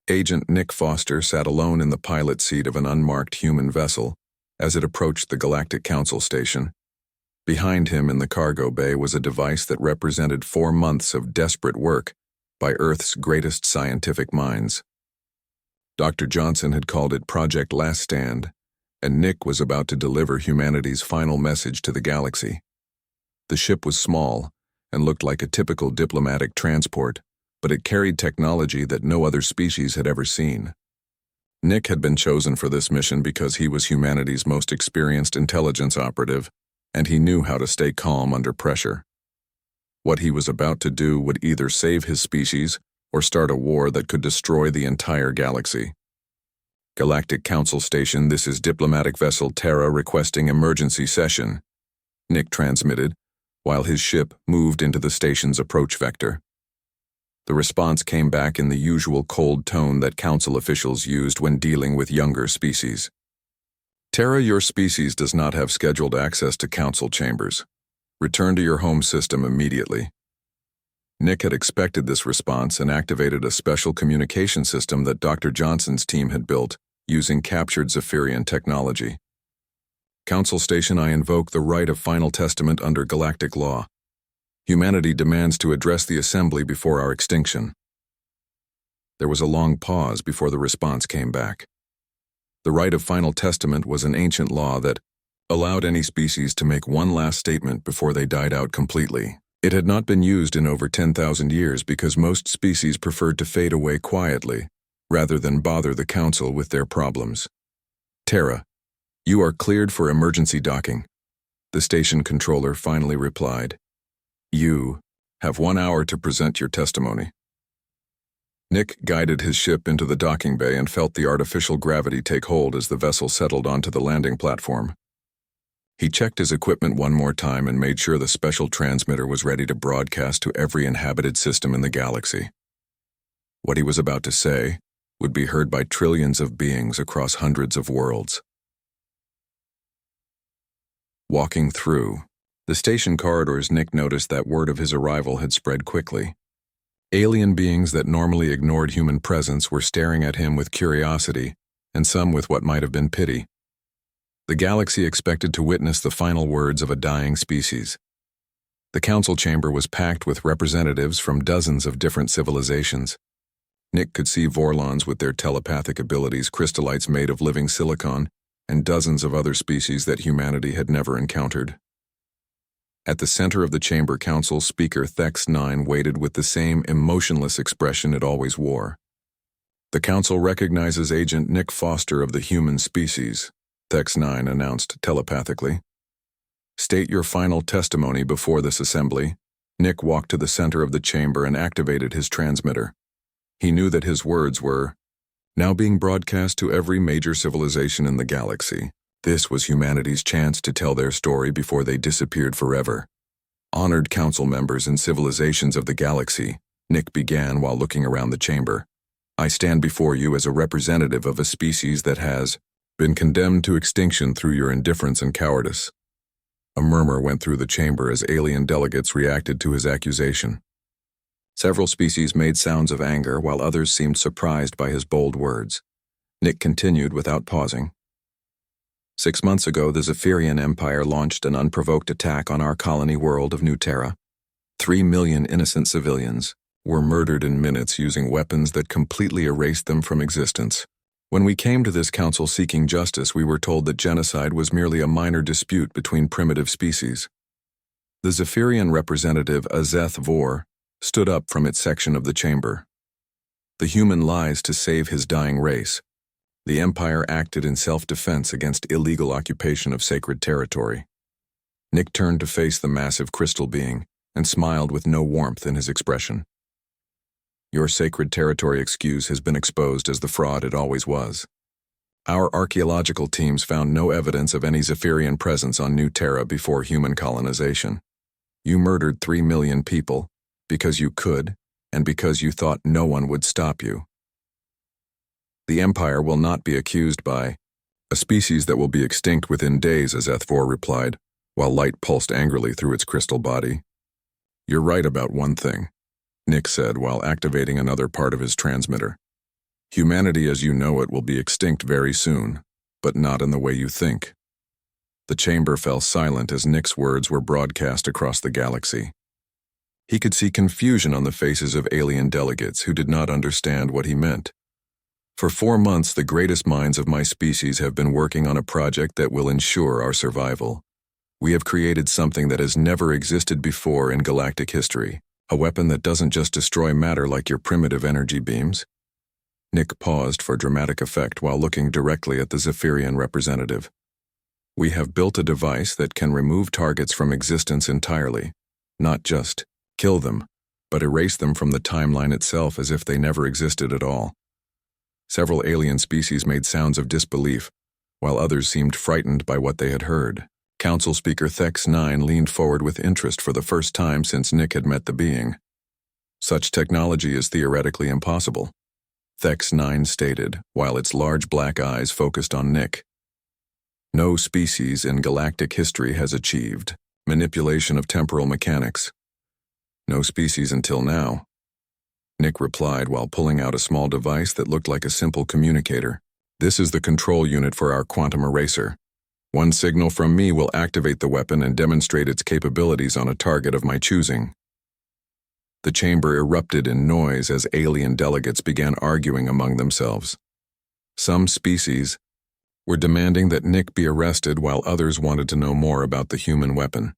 Agent Nick Foster sat alone in the pilot seat of an unmarked human vessel as it approached the Galactic Council station. Behind him in the cargo bay was a device that represented 4 months of desperate work by Earth's greatest scientific minds. Dr. Johnson had called it Project Last Stand, and Nick was about to deliver humanity's final message to the galaxy. The ship was small and looked like a typical diplomatic transport, but it carried technology that no other species had ever seen. Nick had been chosen for this mission because he was humanity's most experienced intelligence operative, and he knew how to stay calm under pressure. What he was about to do would either save his species or start a war that could destroy the entire galaxy. Galactic Council Station, this is diplomatic vessel Terra requesting emergency session, Nick transmitted, while his ship moved into the station's approach vector. The response came back in the usual cold tone that Council officials used when dealing with younger species. Terra, your species does not have scheduled access to Council chambers. Return to your home system immediately. Nick had expected this response and activated a special communication system that Dr. Johnson's team had built using captured Zephyrian technology. Council Station, I invoke the right of final testament under galactic law. Humanity demands to address the Assembly before our extinction. There was a long pause before the response came back. The right of final testament was an ancient law that allowed any species to make one last statement before they died out completely. It had not been used in over 10,000 years because most species preferred to fade away quietly, rather than bother the Council with their problems. Terra, you are cleared for emergency docking, the station controller finally replied. You have 1 hour to present your testimony. Nick guided his ship into the docking bay and felt the artificial gravity take hold as the vessel settled onto the landing platform. He checked his equipment one more time and made sure the special transmitter was ready to broadcast to every inhabited system in the galaxy. What he was about to say would be heard by trillions of beings across hundreds of worlds. Walking through the station corridors, Nick noticed that word of his arrival had spread quickly. Alien beings that normally ignored human presence were staring at him with curiosity, and some with what might have been pity. The galaxy expected to witness the final words of a dying species. The council chamber was packed with representatives from dozens of different civilizations. Nick could see Vorlons with their telepathic abilities, crystallites made of living silicon, and dozens of other species that humanity had never encountered. At the center of the chamber, council speaker Thex-9 waited with the same emotionless expression it always wore. "The council recognizes Agent Nick Foster of the human species," Thex-9 announced telepathically. "State your final testimony before this assembly." Nick walked to the center of the chamber and activated his transmitter. He knew that his words were now being broadcast to every major civilization in the galaxy. This was humanity's chance to tell their story before they disappeared forever. "Honored council members and civilizations of the galaxy," Nick began while looking around the chamber. "I stand before you as a representative of a species that has been condemned to extinction through your indifference and cowardice." A murmur went through the chamber as alien delegates reacted to his accusation. Several species made sounds of anger, while others seemed surprised by his bold words. Nick continued without pausing. 6 months ago, the Zephyrian Empire launched an unprovoked attack on our colony world of New Terra. 3 million innocent civilians were murdered in minutes using weapons that completely erased them from existence. When we came to this council seeking justice, we were told that genocide was merely a minor dispute between primitive species. The Zephyrian representative HFY War stood up from its section of the chamber. "The human lies to save his dying race. The Empire acted in self-defense against illegal occupation of sacred territory." Nick turned to face the massive crystal being and smiled with no warmth in his expression. "Your sacred territory excuse has been exposed as the fraud it always was. Our archaeological teams found no evidence of any Zephyrian presence on New Terra before human colonization. You murdered 3 million people because you could and because you thought no one would stop you. The Empire will not be accused by a species that will be extinct within days," as HFY replied, while light pulsed angrily through its crystal body. "You're right about one thing," Nick said while activating another part of his transmitter. "Humanity as you know it will be extinct very soon, but not in the way you think." The chamber fell silent as Nick's words were broadcast across the galaxy. He could see confusion on the faces of alien delegates who did not understand what he meant. "For 4 months, the greatest minds of my species have been working on a project that will ensure our survival. We have created something that has never existed before in galactic history, a weapon that doesn't just destroy matter like your primitive energy beams." Nick paused for dramatic effect while looking directly at the Zephyrian representative. "We have built a device that can remove targets from existence entirely, not just kill them, but erase them from the timeline itself as if they never existed at all." Several alien species made sounds of disbelief, while others seemed frightened by what they had heard. Council Speaker Thex-9 leaned forward with interest for the first time since Nick had met the being. "Such technology is theoretically impossible," Thex-9 stated, while its large black eyes focused on Nick. "No species in galactic history has achieved manipulation of temporal mechanics. No species until now," Nick replied while pulling out a small device that looked like a simple communicator. "This is the control unit for our quantum eraser. One signal from me will activate the weapon and demonstrate its capabilities on a target of my choosing." The chamber erupted in noise as alien delegates began arguing among themselves. Some species were demanding that Nick be arrested, while others wanted to know more about the human weapon.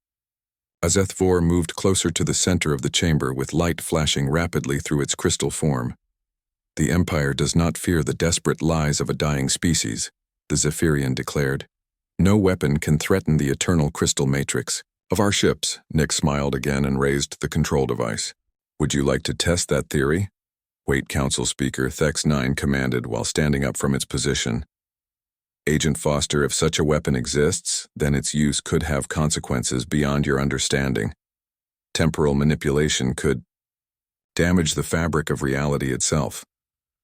HFY moved closer to the center of the chamber with light flashing rapidly through its crystal form. "The Empire does not fear the desperate lies of a dying species," the Zephyrian declared. "No weapon can threaten the eternal crystal matrix of our ships." Nick smiled again and raised the control device. "Would you like to test that theory?" "Wait, Council Speaker," Thex-9 commanded while standing up from its position. "Agent Foster, if such a weapon exists, then its use could have consequences beyond your understanding. Temporal manipulation could damage the fabric of reality itself.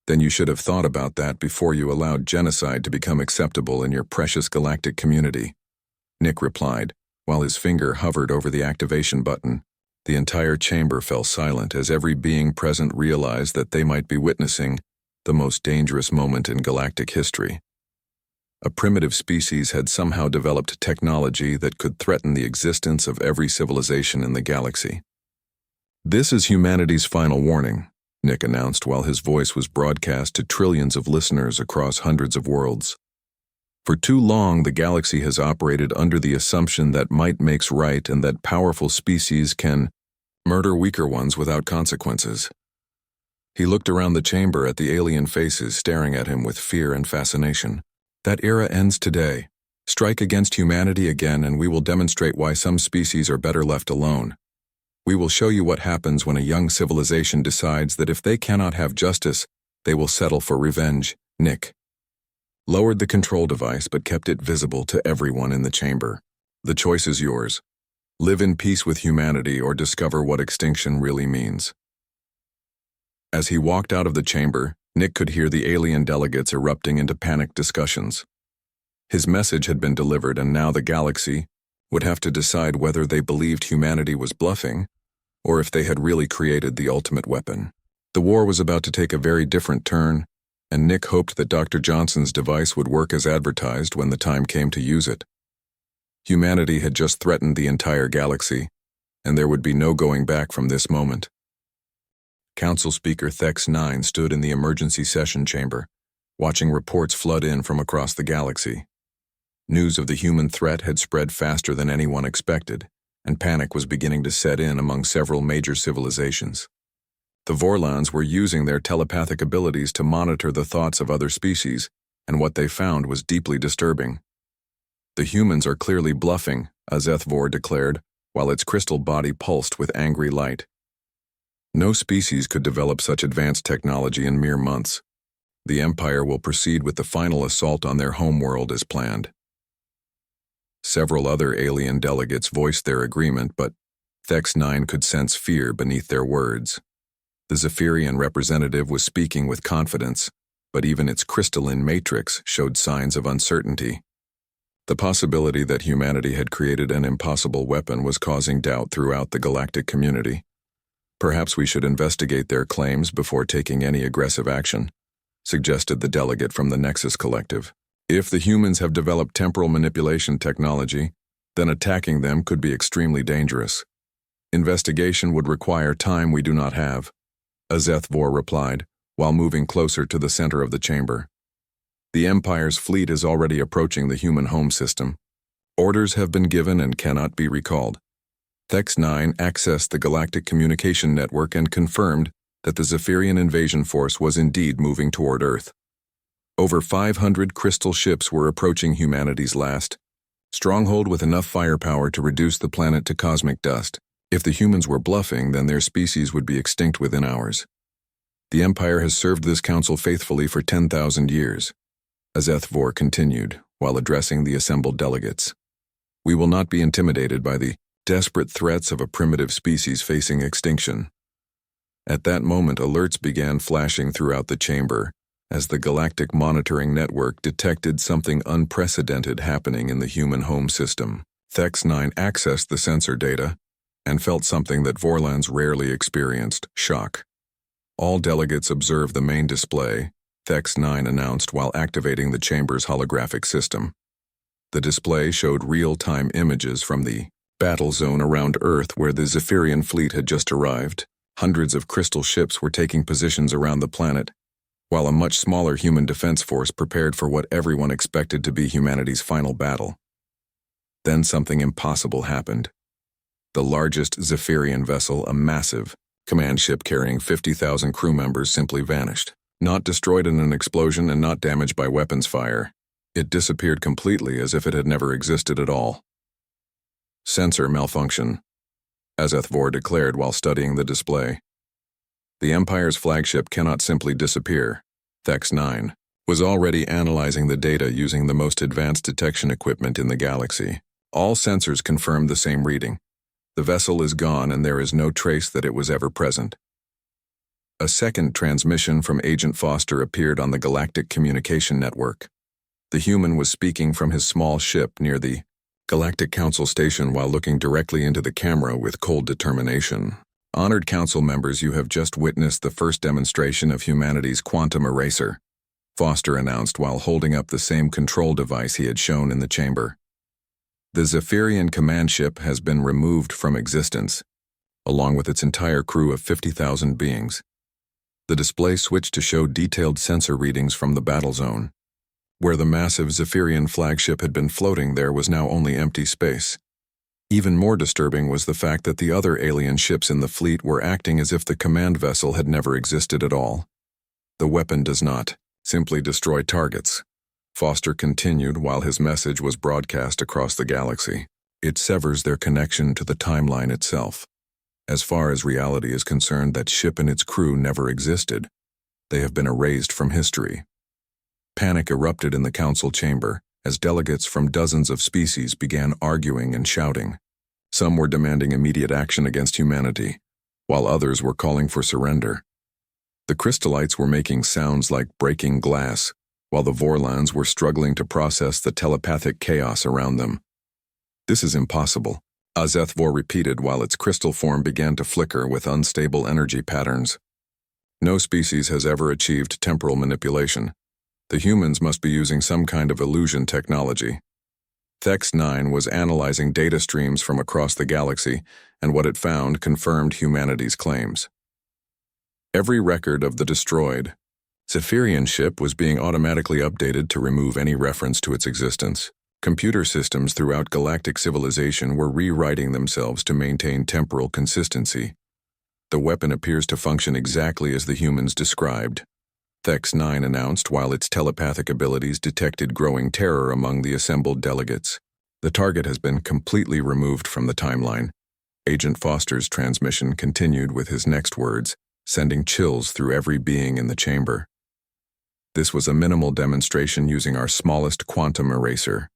Then you should have thought about that before you allowed genocide to become acceptable in your precious galactic community," Nick replied, while his finger hovered over the activation button. The entire chamber fell silent as every being present realized that they might be witnessing the most dangerous moment in galactic history. A primitive species had somehow developed technology that could threaten the existence of every civilization in the galaxy. "This is humanity's final warning," Nick announced while his voice was broadcast to trillions of listeners across hundreds of worlds. "For too long, the galaxy has operated under the assumption that might makes right and that powerful species can murder weaker ones without consequences." He looked around the chamber at the alien faces staring at him with fear and fascination. "That era ends today. Strike against humanity again and we will demonstrate why some species are better left alone. We will show you what happens when a young civilization decides that if they cannot have justice, they will settle for revenge." Nick lowered the control device but kept it visible to everyone in the chamber. "The choice is yours. Live in peace with humanity or discover what extinction really means." As he walked out of the chamber, Nick could hear the alien delegates erupting into panicked discussions. His message had been delivered and now the galaxy would have to decide whether they believed humanity was bluffing or if they had really created the ultimate weapon. The war was about to take a very different turn, and Nick hoped that Dr. Johnson's device would work as advertised when the time came to use it. Humanity had just threatened the entire galaxy, and there would be no going back from this moment. Council Speaker Thex-9 stood in the emergency session chamber, watching reports flood in from across the galaxy. News of the human threat had spread faster than anyone expected, and panic was beginning to set in among several major civilizations. The Vorlons were using their telepathic abilities to monitor the thoughts of other species, and what they found was deeply disturbing. "The humans are clearly bluffing," Azeth-Vor declared, while its crystal body pulsed with angry light. "No species could develop such advanced technology in mere months. The Empire will proceed with the final assault on their homeworld as planned." Several other alien delegates voiced their agreement, but Thex-9 could sense fear beneath their words. The Zephyrian representative was speaking with confidence, but even its crystalline matrix showed signs of uncertainty. The possibility that humanity had created an impossible weapon was causing doubt throughout the galactic community. "Perhaps we should investigate their claims before taking any aggressive action," suggested the delegate from the Nexus Collective. "If the humans have developed temporal manipulation technology, then attacking them could be extremely dangerous. Investigation would require time we do not have," Azeth-Vor replied, while moving closer to the center of the chamber. "The Empire's fleet is already approaching the human home system. Orders have been given and cannot be recalled." Thex-9 accessed the Galactic Communication Network and confirmed that the Zephyrian invasion force was indeed moving toward Earth. Over 500 crystal ships were approaching humanity's last stronghold with enough firepower to reduce the planet to cosmic dust. If the humans were bluffing, then their species would be extinct within hours. "The Empire has served this council faithfully for 10,000 years. Azeth-Vor continued, while addressing the assembled delegates. "We will not be intimidated by the desperate threats of a primitive species facing extinction." At that moment, alerts began flashing throughout the chamber, as the Galactic Monitoring Network detected something unprecedented happening in the human home system. Thex-9 accessed the sensor data and felt something that Vorlons rarely experienced: shock. All delegates observed the main display, Thex-9 announced while activating the chamber's holographic system. The display showed real-time images from the battle zone around Earth where the Zephyrian fleet had just arrived. Hundreds of crystal ships were taking positions around the planet, while a much smaller human defense force prepared for what everyone expected to be humanity's final battle. Then something impossible happened. The largest Zephyrian vessel, a massive command ship carrying 50,000 crew members, simply vanished. Not destroyed in an explosion and not damaged by weapons fire. It disappeared completely as if it had never existed at all. "Sensor malfunction," Azeth-Vor declared while studying the display. "The Empire's flagship cannot simply disappear." Thex-9 was already analyzing the data using the most advanced detection equipment in the galaxy. All sensors confirmed the same reading. The vessel is gone and there is no trace that it was ever present. A second transmission from Agent Foster appeared on the Galactic Communication Network. The human was speaking from his small ship near the Galactic Council Station while looking directly into the camera with cold determination. Honored Council members, you have just witnessed the first demonstration of humanity's quantum eraser, Foster announced while holding up the same control device he had shown in the chamber. The Zephyrian command ship has been removed from existence, along with its entire crew of 50,000 beings. The display switched to show detailed sensor readings from the battle zone. Where the massive Zephyrian flagship had been floating, there was now only empty space. Even more disturbing was the fact that the other alien ships in the fleet were acting as if the command vessel had never existed at all. The weapon does not simply destroy targets, Foster continued while his message was broadcast across the galaxy. It severs their connection to the timeline itself. As far as reality is concerned, that ship and its crew never existed. They have been erased from history. Panic erupted in the council chamber as delegates from dozens of species began arguing and shouting. Some were demanding immediate action against humanity, while others were calling for surrender. The crystallites were making sounds like breaking glass, while the Vorlans were struggling to process the telepathic chaos around them. "This is impossible," Azethvor repeated while its crystal form began to flicker with unstable energy patterns. "No species has ever achieved temporal manipulation. The humans must be using some kind of illusion technology." Thex-9 was analyzing data streams from across the galaxy, and what it found confirmed humanity's claims. Every record of the destroyed Zephyrian ship was being automatically updated to remove any reference to its existence. Computer systems throughout galactic civilization were rewriting themselves to maintain temporal consistency. The weapon appears to function exactly as the humans described, Thex-9 announced while its telepathic abilities detected growing terror among the assembled delegates. "The target has been completely removed from the timeline." Agent Foster's transmission continued with his next words, sending chills through every being in the chamber. "This was a minimal demonstration using our smallest quantum eraser.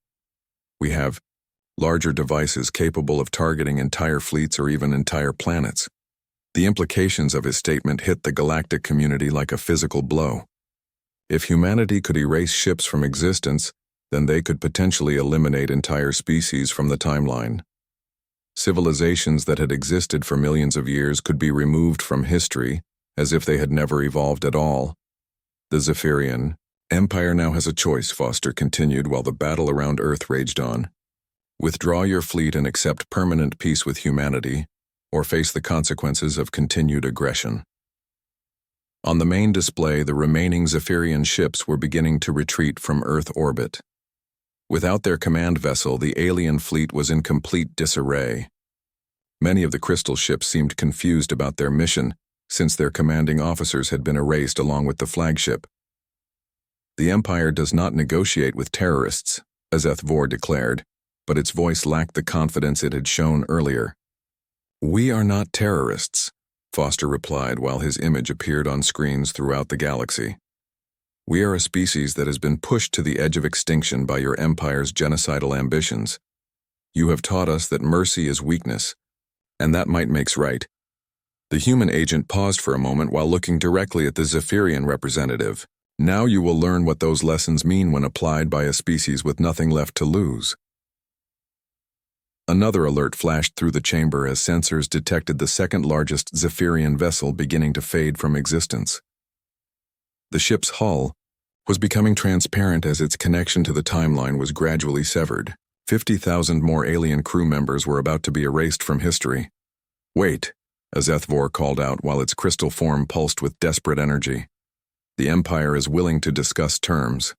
We have larger devices capable of targeting entire fleets or even entire planets." The implications of his statement hit the galactic community like a physical blow. If humanity could erase ships from existence, then they could potentially eliminate entire species from the timeline. Civilizations that had existed for millions of years could be removed from history as if they had never evolved at all. The Zephyrian Empire now has a choice, Foster continued while the battle around Earth raged on. Withdraw your fleet and accept permanent peace with humanity, or face the consequences of continued aggression. On the main display, the remaining Zephyrian ships were beginning to retreat from Earth orbit. Without their command vessel, the alien fleet was in complete disarray. Many of the crystal ships seemed confused about their mission, since their commanding officers had been erased along with the flagship. "The Empire does not negotiate with terrorists," Azethvor declared, but its voice lacked the confidence it had shown earlier. "We are not terrorists," Foster replied while his image appeared on screens throughout the galaxy. "We are a species that has been pushed to the edge of extinction by your Empire's genocidal ambitions. You have taught us that mercy is weakness, and that might makes right." The human agent paused for a moment while looking directly at the Zephyrian representative. "Now you will learn what those lessons mean when applied by a species with nothing left to lose." Another alert flashed through the chamber as sensors detected the second-largest Zephyrian vessel beginning to fade from existence. The ship's hull was becoming transparent as its connection to the timeline was gradually severed. 50,000 more alien crew members were about to be erased from history. "Wait," Azethvor called out while its crystal form pulsed with desperate energy. "The Empire is willing to discuss terms."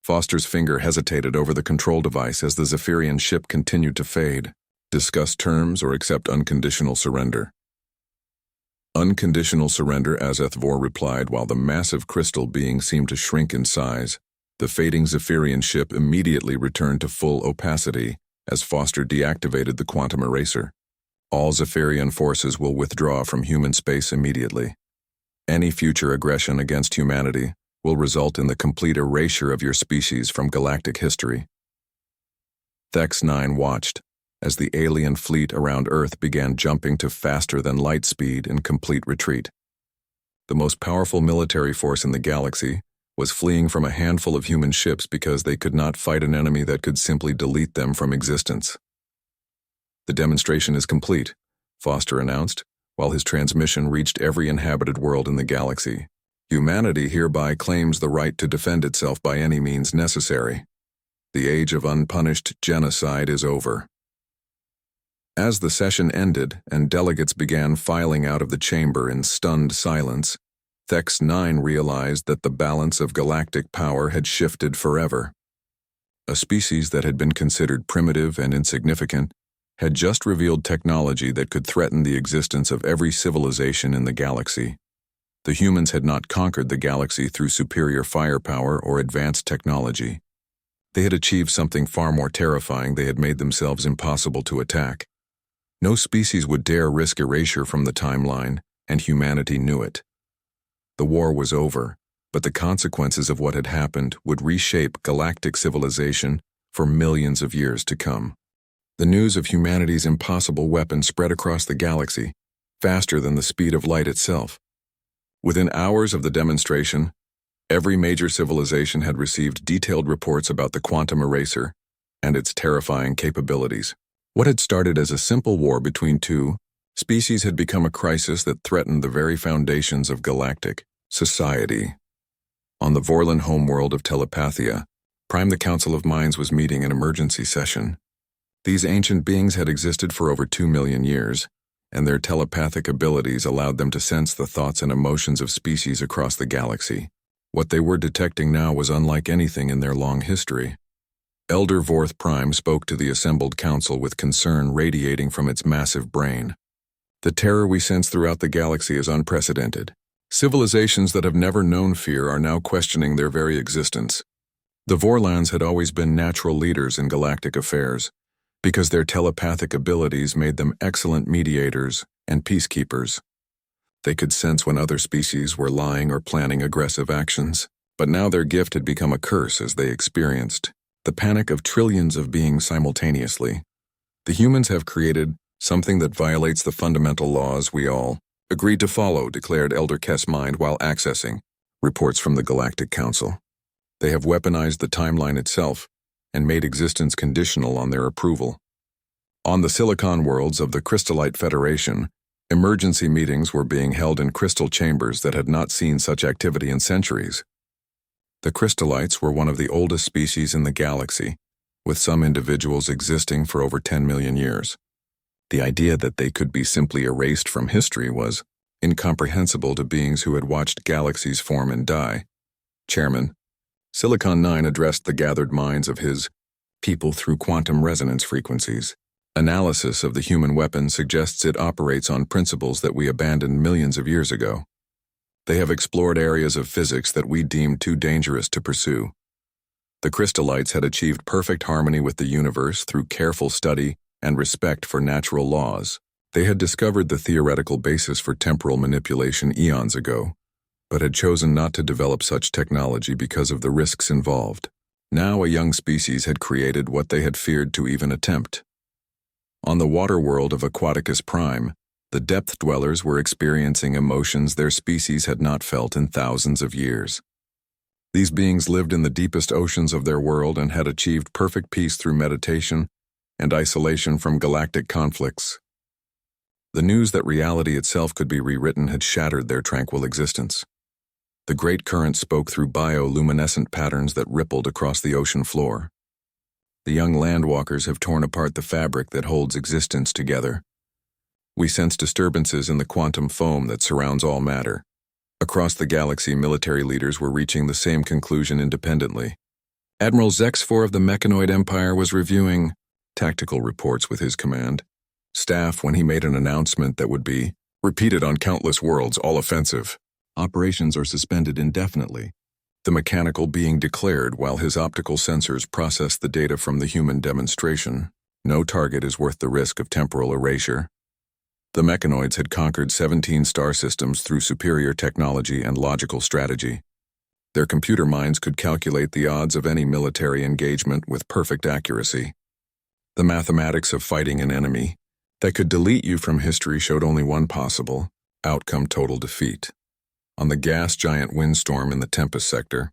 Foster's finger hesitated over the control device as the Zephyrian ship continued to fade. "Discuss terms or accept unconditional surrender?" "Unconditional surrender," Azethvor replied while the massive crystal being seemed to shrink in size. The fading Zephyrian ship immediately returned to full opacity as Foster deactivated the quantum eraser. "All Zephyrian forces will withdraw from human space immediately. Any future aggression against humanity will result in the complete erasure of your species from galactic history." Thex-9 watched as the alien fleet around Earth began jumping to faster than light speed in complete retreat. The most powerful military force in the galaxy was fleeing from a handful of human ships because they could not fight an enemy that could simply delete them from existence. "The demonstration is complete," Foster announced, while his transmission reached every inhabited world in the galaxy. "Humanity hereby claims the right to defend itself by any means necessary. The age of unpunished genocide is over." As the session ended and delegates began filing out of the chamber in stunned silence, Thex 9 realized that the balance of galactic power had shifted forever. A species that had been considered primitive and insignificant had just revealed technology that could threaten the existence of every civilization in the galaxy. The humans had not conquered the galaxy through superior firepower or advanced technology. They had achieved something far more terrifying. They had made themselves impossible to attack. No species would dare risk erasure from the timeline, and humanity knew it. The war was over, but the consequences of what had happened would reshape galactic civilization for millions of years to come. The news of humanity's impossible weapon spread across the galaxy, faster than the speed of light itself. Within hours of the demonstration, every major civilization had received detailed reports about the quantum eraser and its terrifying capabilities. What had started as a simple war between two species had become a crisis that threatened the very foundations of galactic society. On the Vorlon homeworld of Telepathia, Prime the Council of Minds was meeting an emergency session. These ancient beings had existed for over 2 million years, and their telepathic abilities allowed them to sense the thoughts and emotions of species across the galaxy. What they were detecting now was unlike anything in their long history. Elder Vorth Prime spoke to the assembled council with concern radiating from its massive brain. "The terror we sense throughout the galaxy is unprecedented. Civilizations that have never known fear are now questioning their very existence. The Vorlons had always been natural leaders in galactic affairs, because their telepathic abilities made them excellent mediators and peacekeepers. They could sense when other species were lying or planning aggressive actions, but now their gift had become a curse as they experienced the panic of trillions of beings simultaneously. The humans have created something that violates the fundamental laws we all agreed to follow," declared Elder Kessmind while accessing reports from the Galactic Council. "They have weaponized the timeline itself and made existence conditional on their approval." On the Silicon worlds of the Crystallite Federation, emergency meetings were being held in crystal chambers that had not seen such activity in centuries. The Crystallites were one of the oldest species in the galaxy, with some individuals existing for over 10 million years. The idea that they could be simply erased from history was incomprehensible to beings who had watched galaxies form and die. Chairman, Silicon 9 addressed the gathered minds of his people through quantum resonance frequencies. "Analysis of the human weapon suggests it operates on principles that we abandoned millions of years ago. They have explored areas of physics that we deemed too dangerous to pursue. The Crystallites had achieved perfect harmony with the universe through careful study and respect for natural laws. They had discovered the theoretical basis for temporal manipulation eons ago, but had chosen not to develop such technology because of the risks involved. Now a young species had created what they had feared to even attempt." On the water world of Aquaticus Prime, the depth dwellers were experiencing emotions their species had not felt in thousands of years. These beings lived in the deepest oceans of their world and had achieved perfect peace through meditation and isolation from galactic conflicts. The news that reality itself could be rewritten had shattered their tranquil existence. The great current spoke through bioluminescent patterns that rippled across the ocean floor. The young landwalkers have torn apart the fabric that holds existence together. We sense disturbances in the quantum foam that surrounds all matter. Across the galaxy, military leaders were reaching the same conclusion independently. Admiral Zex4 of the Mechanoid Empire was reviewing tactical reports with his command staff when he made an announcement that would be repeated on countless worlds, all offensive. Operations are suspended indefinitely, the mechanical being declared while his optical sensors processed the data from the human demonstration. No target is worth the risk of temporal erasure. The mechanoids had conquered 17 star systems through superior technology and logical strategy. Their computer minds could calculate the odds of any military engagement with perfect accuracy. The mathematics of fighting an enemy that could delete you from history showed only one possible outcome: total defeat. On the gas giant windstorm in the Tempest sector,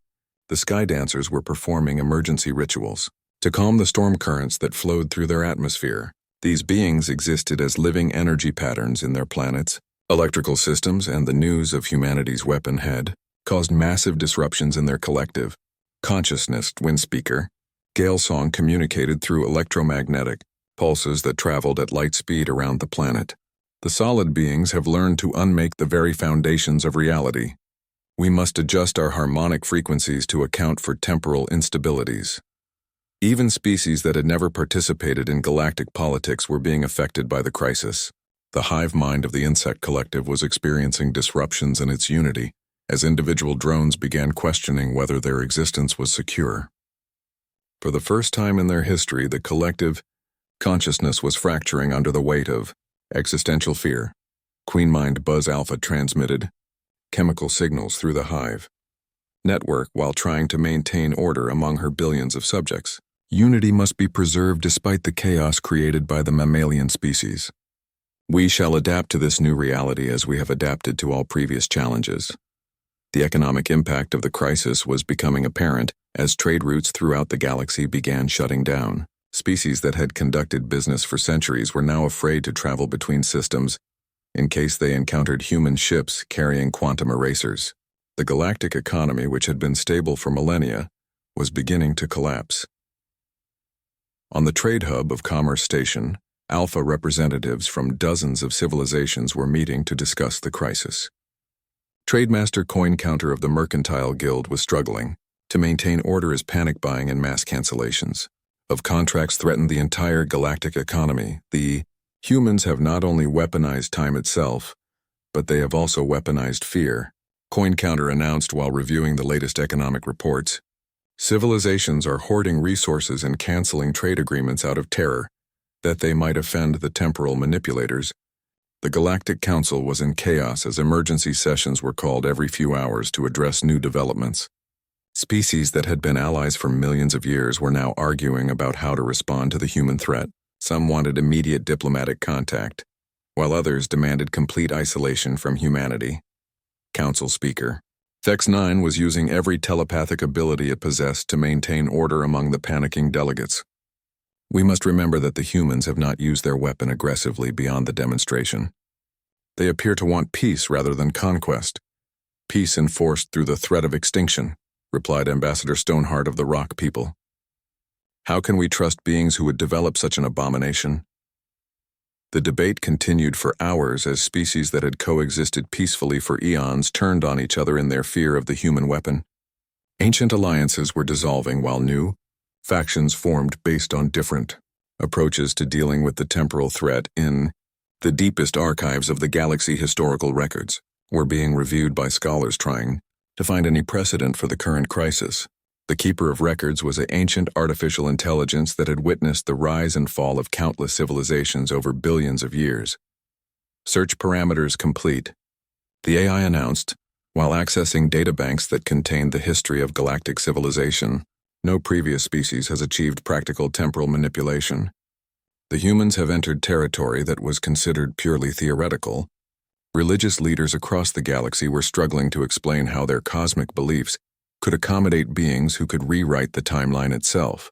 The sky dancers were performing emergency rituals to calm the storm currents that flowed through their atmosphere. These beings existed as living energy patterns in their planets, electrical systems, and the news of humanity's weapon had caused massive disruptions in their collective consciousness. Wind speaker, gale song communicated through electromagnetic pulses that traveled at light speed around the planet. The solid beings have learned to unmake the very foundations of reality. We must adjust our harmonic frequencies to account for temporal instabilities. Even species that had never participated in galactic politics were being affected by the crisis. The hive mind of the insect collective was experiencing disruptions in its unity as individual drones began questioning whether their existence was secure. For the first time in their history, the collective consciousness was fracturing under the weight of existential fear. Queen Mind Buzz Alpha transmitted chemical signals through the hive network while trying to maintain order among her billions of subjects. Unity must be preserved despite the chaos created by the mammalian species. We shall adapt to this new reality as we have adapted to all previous challenges. The economic impact of the crisis was becoming apparent as trade routes throughout the galaxy began shutting down. Species that had conducted business for centuries were now afraid to travel between systems in case they encountered human ships carrying quantum erasers. The galactic economy, which had been stable for millennia, was beginning to collapse. On the trade hub of Commerce Station, Alpha representatives from dozens of civilizations were meeting to discuss the crisis. Trademaster Coin Counter of the Mercantile Guild was struggling to maintain order as panic buying and mass cancellations of contracts threatened the entire galactic economy. The humans have not only weaponized time itself, but they have also weaponized fear, Coin Counter announced while reviewing the latest economic reports. Civilizations are hoarding resources and canceling trade agreements out of terror that they might offend the temporal manipulators. The Galactic Council was in chaos as emergency sessions were called every few hours to address new developments. Species that had been allies for millions of years were now arguing about how to respond to the human threat. Some wanted immediate diplomatic contact, while others demanded complete isolation from humanity. Council Speaker Vex9 was using every telepathic ability it possessed to maintain order among the panicking delegates. We must remember that the humans have not used their weapon aggressively beyond the demonstration. They appear to want peace rather than conquest. Peace enforced through the threat of extinction, replied Ambassador Stoneheart of the Rock People. How can we trust beings who would develop such an abomination? The debate continued for hours as species that had coexisted peacefully for eons turned on each other in their fear of the human weapon. Ancient alliances were dissolving while new factions formed based on different approaches to dealing with the temporal threat. In the deepest archives of the galaxy, historical records were being reviewed by scholars trying to find any precedent for the current crisis. The keeper of records was an ancient artificial intelligence that had witnessed the rise and fall of countless civilizations over billions of years. Search parameters complete, the AI announced, while accessing databanks that contained the history of galactic civilization. No previous species has achieved practical temporal manipulation. The humans have entered territory that was considered purely theoretical. Religious leaders across the galaxy were struggling to explain how their cosmic beliefs could accommodate beings who could rewrite the timeline itself.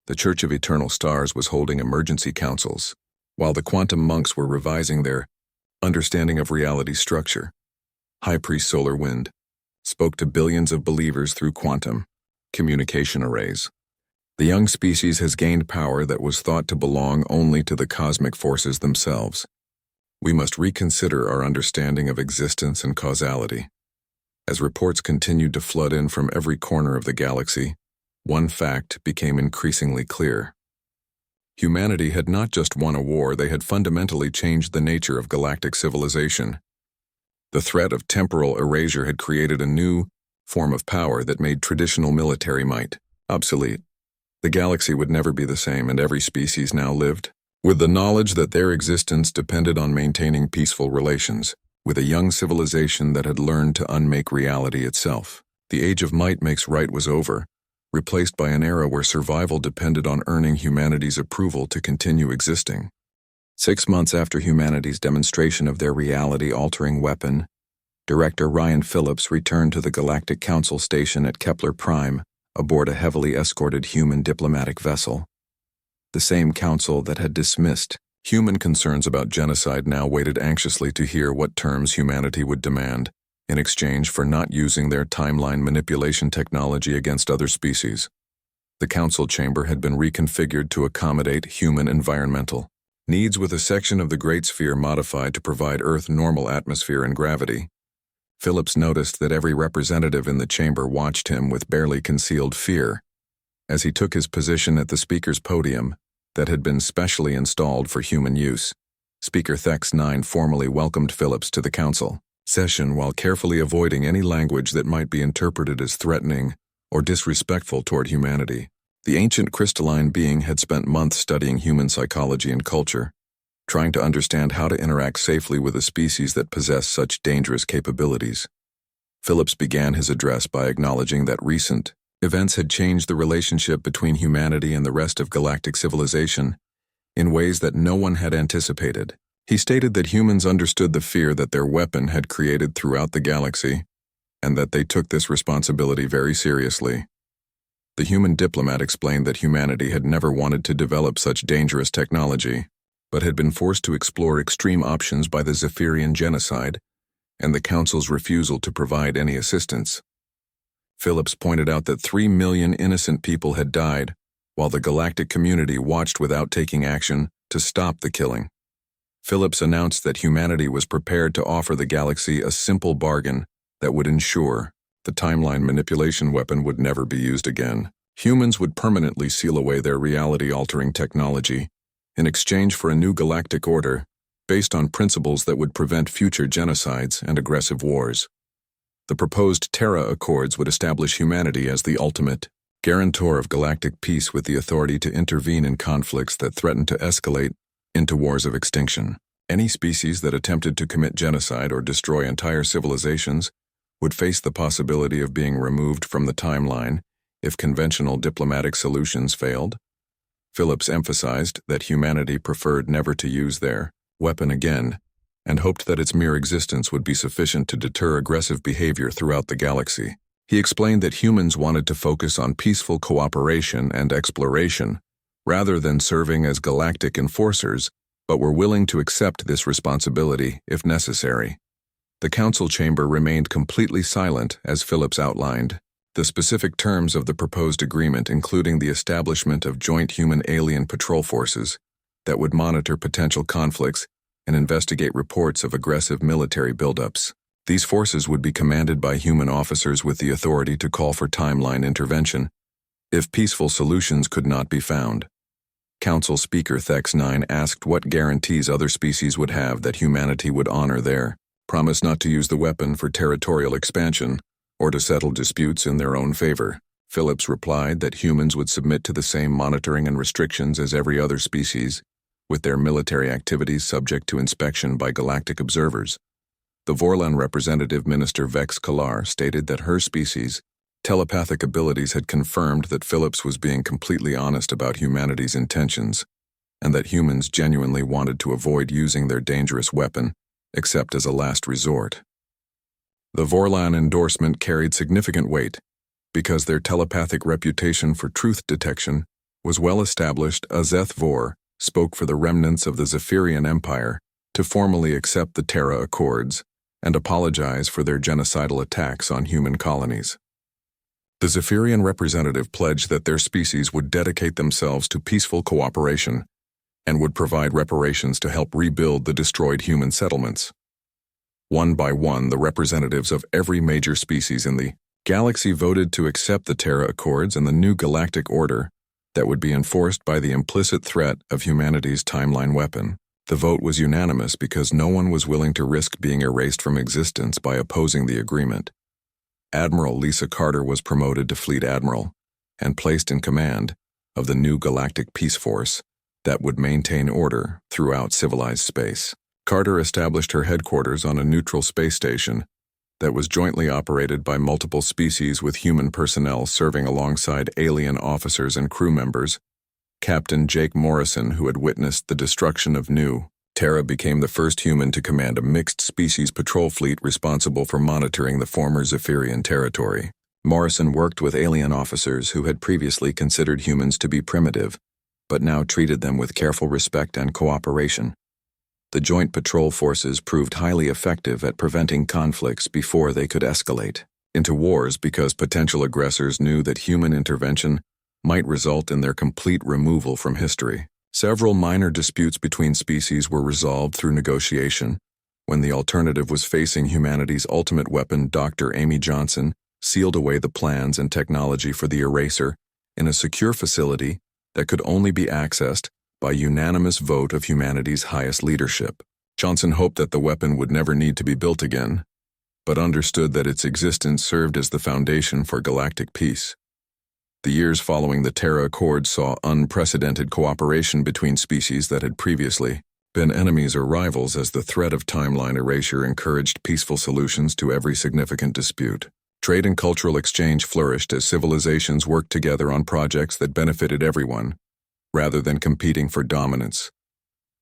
The Church of Eternal Stars was holding emergency councils, while the quantum monks were revising their understanding of reality structure. High Priest Solar Wind spoke to billions of believers through quantum communication arrays. The young species has gained power that was thought to belong only to the cosmic forces themselves. We must reconsider our understanding of existence and causality. As reports continued to flood in from every corner of the galaxy, one fact became increasingly clear. Humanity had not just won a war, they had fundamentally changed the nature of galactic civilization. The threat of temporal erasure had created a new form of power that made traditional military might obsolete. The galaxy would never be the same, and every species now lived with the knowledge that their existence depended on maintaining peaceful relations with a young civilization that had learned to unmake reality itself. The age of might makes right was over, replaced by an era where survival depended on earning humanity's approval to continue existing. 6 months after humanity's demonstration of their reality-altering weapon, Director Ryan Phillips returned to the Galactic Council station at Kepler Prime aboard a heavily escorted human diplomatic vessel. The same council that had dismissed human concerns about genocide now waited anxiously to hear what terms humanity would demand in exchange for not using their timeline manipulation technology against other species. The council chamber had been reconfigured to accommodate human environmental needs, with a section of the Great Sphere modified to provide Earth normal atmosphere and gravity. Phillips noticed that every representative in the chamber watched him with barely concealed fear as he took his position at the speaker's podium that had been specially installed for human use. Speaker Thex 9 formally welcomed Phillips to the council session while carefully avoiding any language that might be interpreted as threatening or disrespectful toward humanity. The ancient crystalline being had spent months studying human psychology and culture, trying to understand how to interact safely with a species that possessed such dangerous capabilities. Phillips began his address by acknowledging that recent events had changed the relationship between humanity and the rest of galactic civilization in ways that no one had anticipated. He stated that humans understood the fear that their weapon had created throughout the galaxy, and that they took this responsibility very seriously. The human diplomat explained that humanity had never wanted to develop such dangerous technology, but had been forced to explore extreme options by the Zephyrian genocide and the Council's refusal to provide any assistance. Phillips pointed out that 3 million innocent people had died, while the galactic community watched without taking action to stop the killing. Phillips announced that humanity was prepared to offer the galaxy a simple bargain that would ensure the timeline manipulation weapon would never be used again. Humans would permanently seal away their reality-altering technology in exchange for a new galactic order based on principles that would prevent future genocides and aggressive wars. The proposed Terra Accords would establish humanity as the ultimate guarantor of galactic peace, with the authority to intervene in conflicts that threaten to escalate into wars of extinction. Any species that attempted to commit genocide or destroy entire civilizations would face the possibility of being removed from the timeline if conventional diplomatic solutions failed. Phillips emphasized that humanity preferred never to use their weapon again, and hoped that its mere existence would be sufficient to deter aggressive behavior throughout the galaxy. He explained that humans wanted to focus on peaceful cooperation and exploration, rather than serving as galactic enforcers, but were willing to accept this responsibility if necessary. The council chamber remained completely silent as Phillips outlined the specific terms of the proposed agreement, including the establishment of joint human-alien patrol forces that would monitor potential conflicts and investigate reports of aggressive military buildups. These forces would be commanded by human officers with the authority to call for timeline intervention if peaceful solutions could not be found. Council Speaker Thex 9 asked what guarantees other species would have that humanity would honor their promise not to use the weapon for territorial expansion or to settle disputes in their own favor. Phillips replied that humans would submit to the same monitoring and restrictions as every other species, with their military activities subject to inspection by galactic observers. The Vorlan representative Minister Vex Kalar stated that her species' telepathic abilities had confirmed that Phillips was being completely honest about humanity's intentions, and that humans genuinely wanted to avoid using their dangerous weapon, except as a last resort. The Vorlan endorsement carried significant weight, because their telepathic reputation for truth detection was well established. Azeth Vor spoke for the remnants of the Zephyrian Empire to formally accept the Terra Accords and apologize for their genocidal attacks on human colonies. The Zephyrian representative pledged that their species would dedicate themselves to peaceful cooperation and would provide reparations to help rebuild the destroyed human settlements. One by one, the representatives of every major species in the galaxy voted to accept the Terra Accords and the new galactic order that would be enforced by the implicit threat of humanity's timeline weapon. The vote was unanimous because no one was willing to risk being erased from existence by opposing the agreement. Admiral Lisa Carter was promoted to Fleet Admiral and placed in command of the new Galactic Peace Force that would maintain order throughout civilized space. Carter established her headquarters on a neutral space station that was jointly operated by multiple species, with human personnel serving alongside alien officers and crew members. Captain Jake Morrison, who had witnessed the destruction of new Terra became the first human to command a mixed-species patrol fleet responsible for monitoring the former Zephyrian territory. Morrison worked with alien officers who had previously considered humans to be primitive, but now treated them with careful respect and cooperation. The joint patrol forces proved highly effective at preventing conflicts before they could escalate into wars because potential aggressors knew that human intervention might result in their complete removal from history. Several minor disputes between species were resolved through negotiation. When the alternative was facing humanity's ultimate weapon, Dr. Amy Johnson sealed away the plans and technology for the eraser in a secure facility that could only be accessed by unanimous vote of humanity's highest leadership. Johnson hoped that the weapon would never need to be built again, but understood that its existence served as the foundation for galactic peace. The years following the Terra Accords saw unprecedented cooperation between species that had previously been enemies or rivals as the threat of timeline erasure encouraged peaceful solutions to every significant dispute. Trade and cultural exchange flourished as civilizations worked together on projects that benefited everyone, rather than competing for dominance.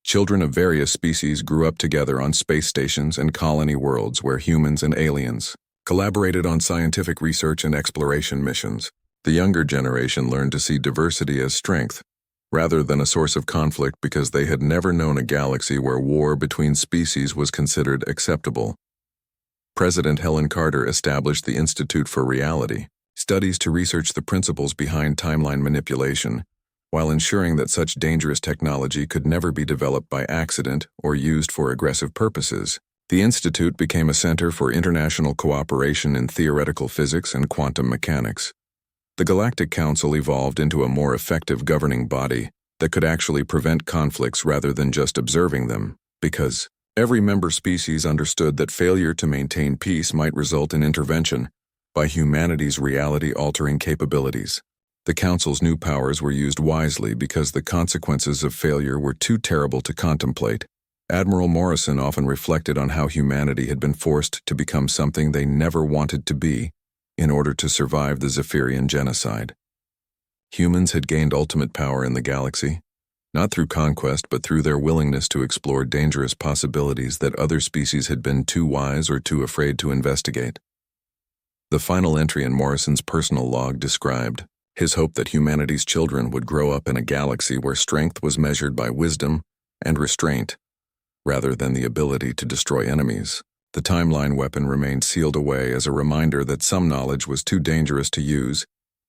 Children of various species grew up together on space stations and colony worlds where humans and aliens collaborated on scientific research and exploration missions. The younger generation learned to see diversity as strength, rather than a source of conflict because they had never known a galaxy where war between species was considered acceptable. President Helen Carter established the Institute for Reality, studies to research the principles behind timeline manipulation, while ensuring that such dangerous technology could never be developed by accident or used for aggressive purposes. The Institute became a center for international cooperation in theoretical physics and quantum mechanics. The Galactic Council evolved into a more effective governing body that could actually prevent conflicts rather than just observing them, because every member species understood that failure to maintain peace might result in intervention by humanity's reality-altering capabilities. The Council's new powers were used wisely because the consequences of failure were too terrible to contemplate. Admiral Morrison often reflected on how humanity had been forced to become something they never wanted to be in order to survive the Zephyrian genocide. Humans had gained ultimate power in the galaxy, not through conquest but through their willingness to explore dangerous possibilities that other species had been too wise or too afraid to investigate. The final entry in Morrison's personal log described his hope that humanity's children would grow up in a galaxy where strength was measured by wisdom and restraint, rather than the ability to destroy enemies. The timeline weapon remained sealed away as a reminder that some knowledge was too dangerous to use,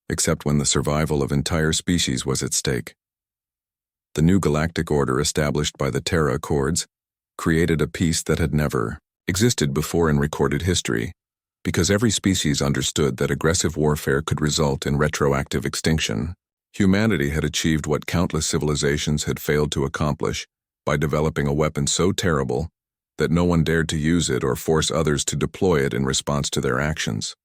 except when the survival of entire species was at stake. The new galactic order established by the Terra Accords created a peace that had never existed before in recorded history, because every species understood that aggressive warfare could result in retroactive extinction. Humanity had achieved what countless civilizations had failed to accomplish by developing a weapon so terrible that no one dared to use it or force others to deploy it in response to their actions.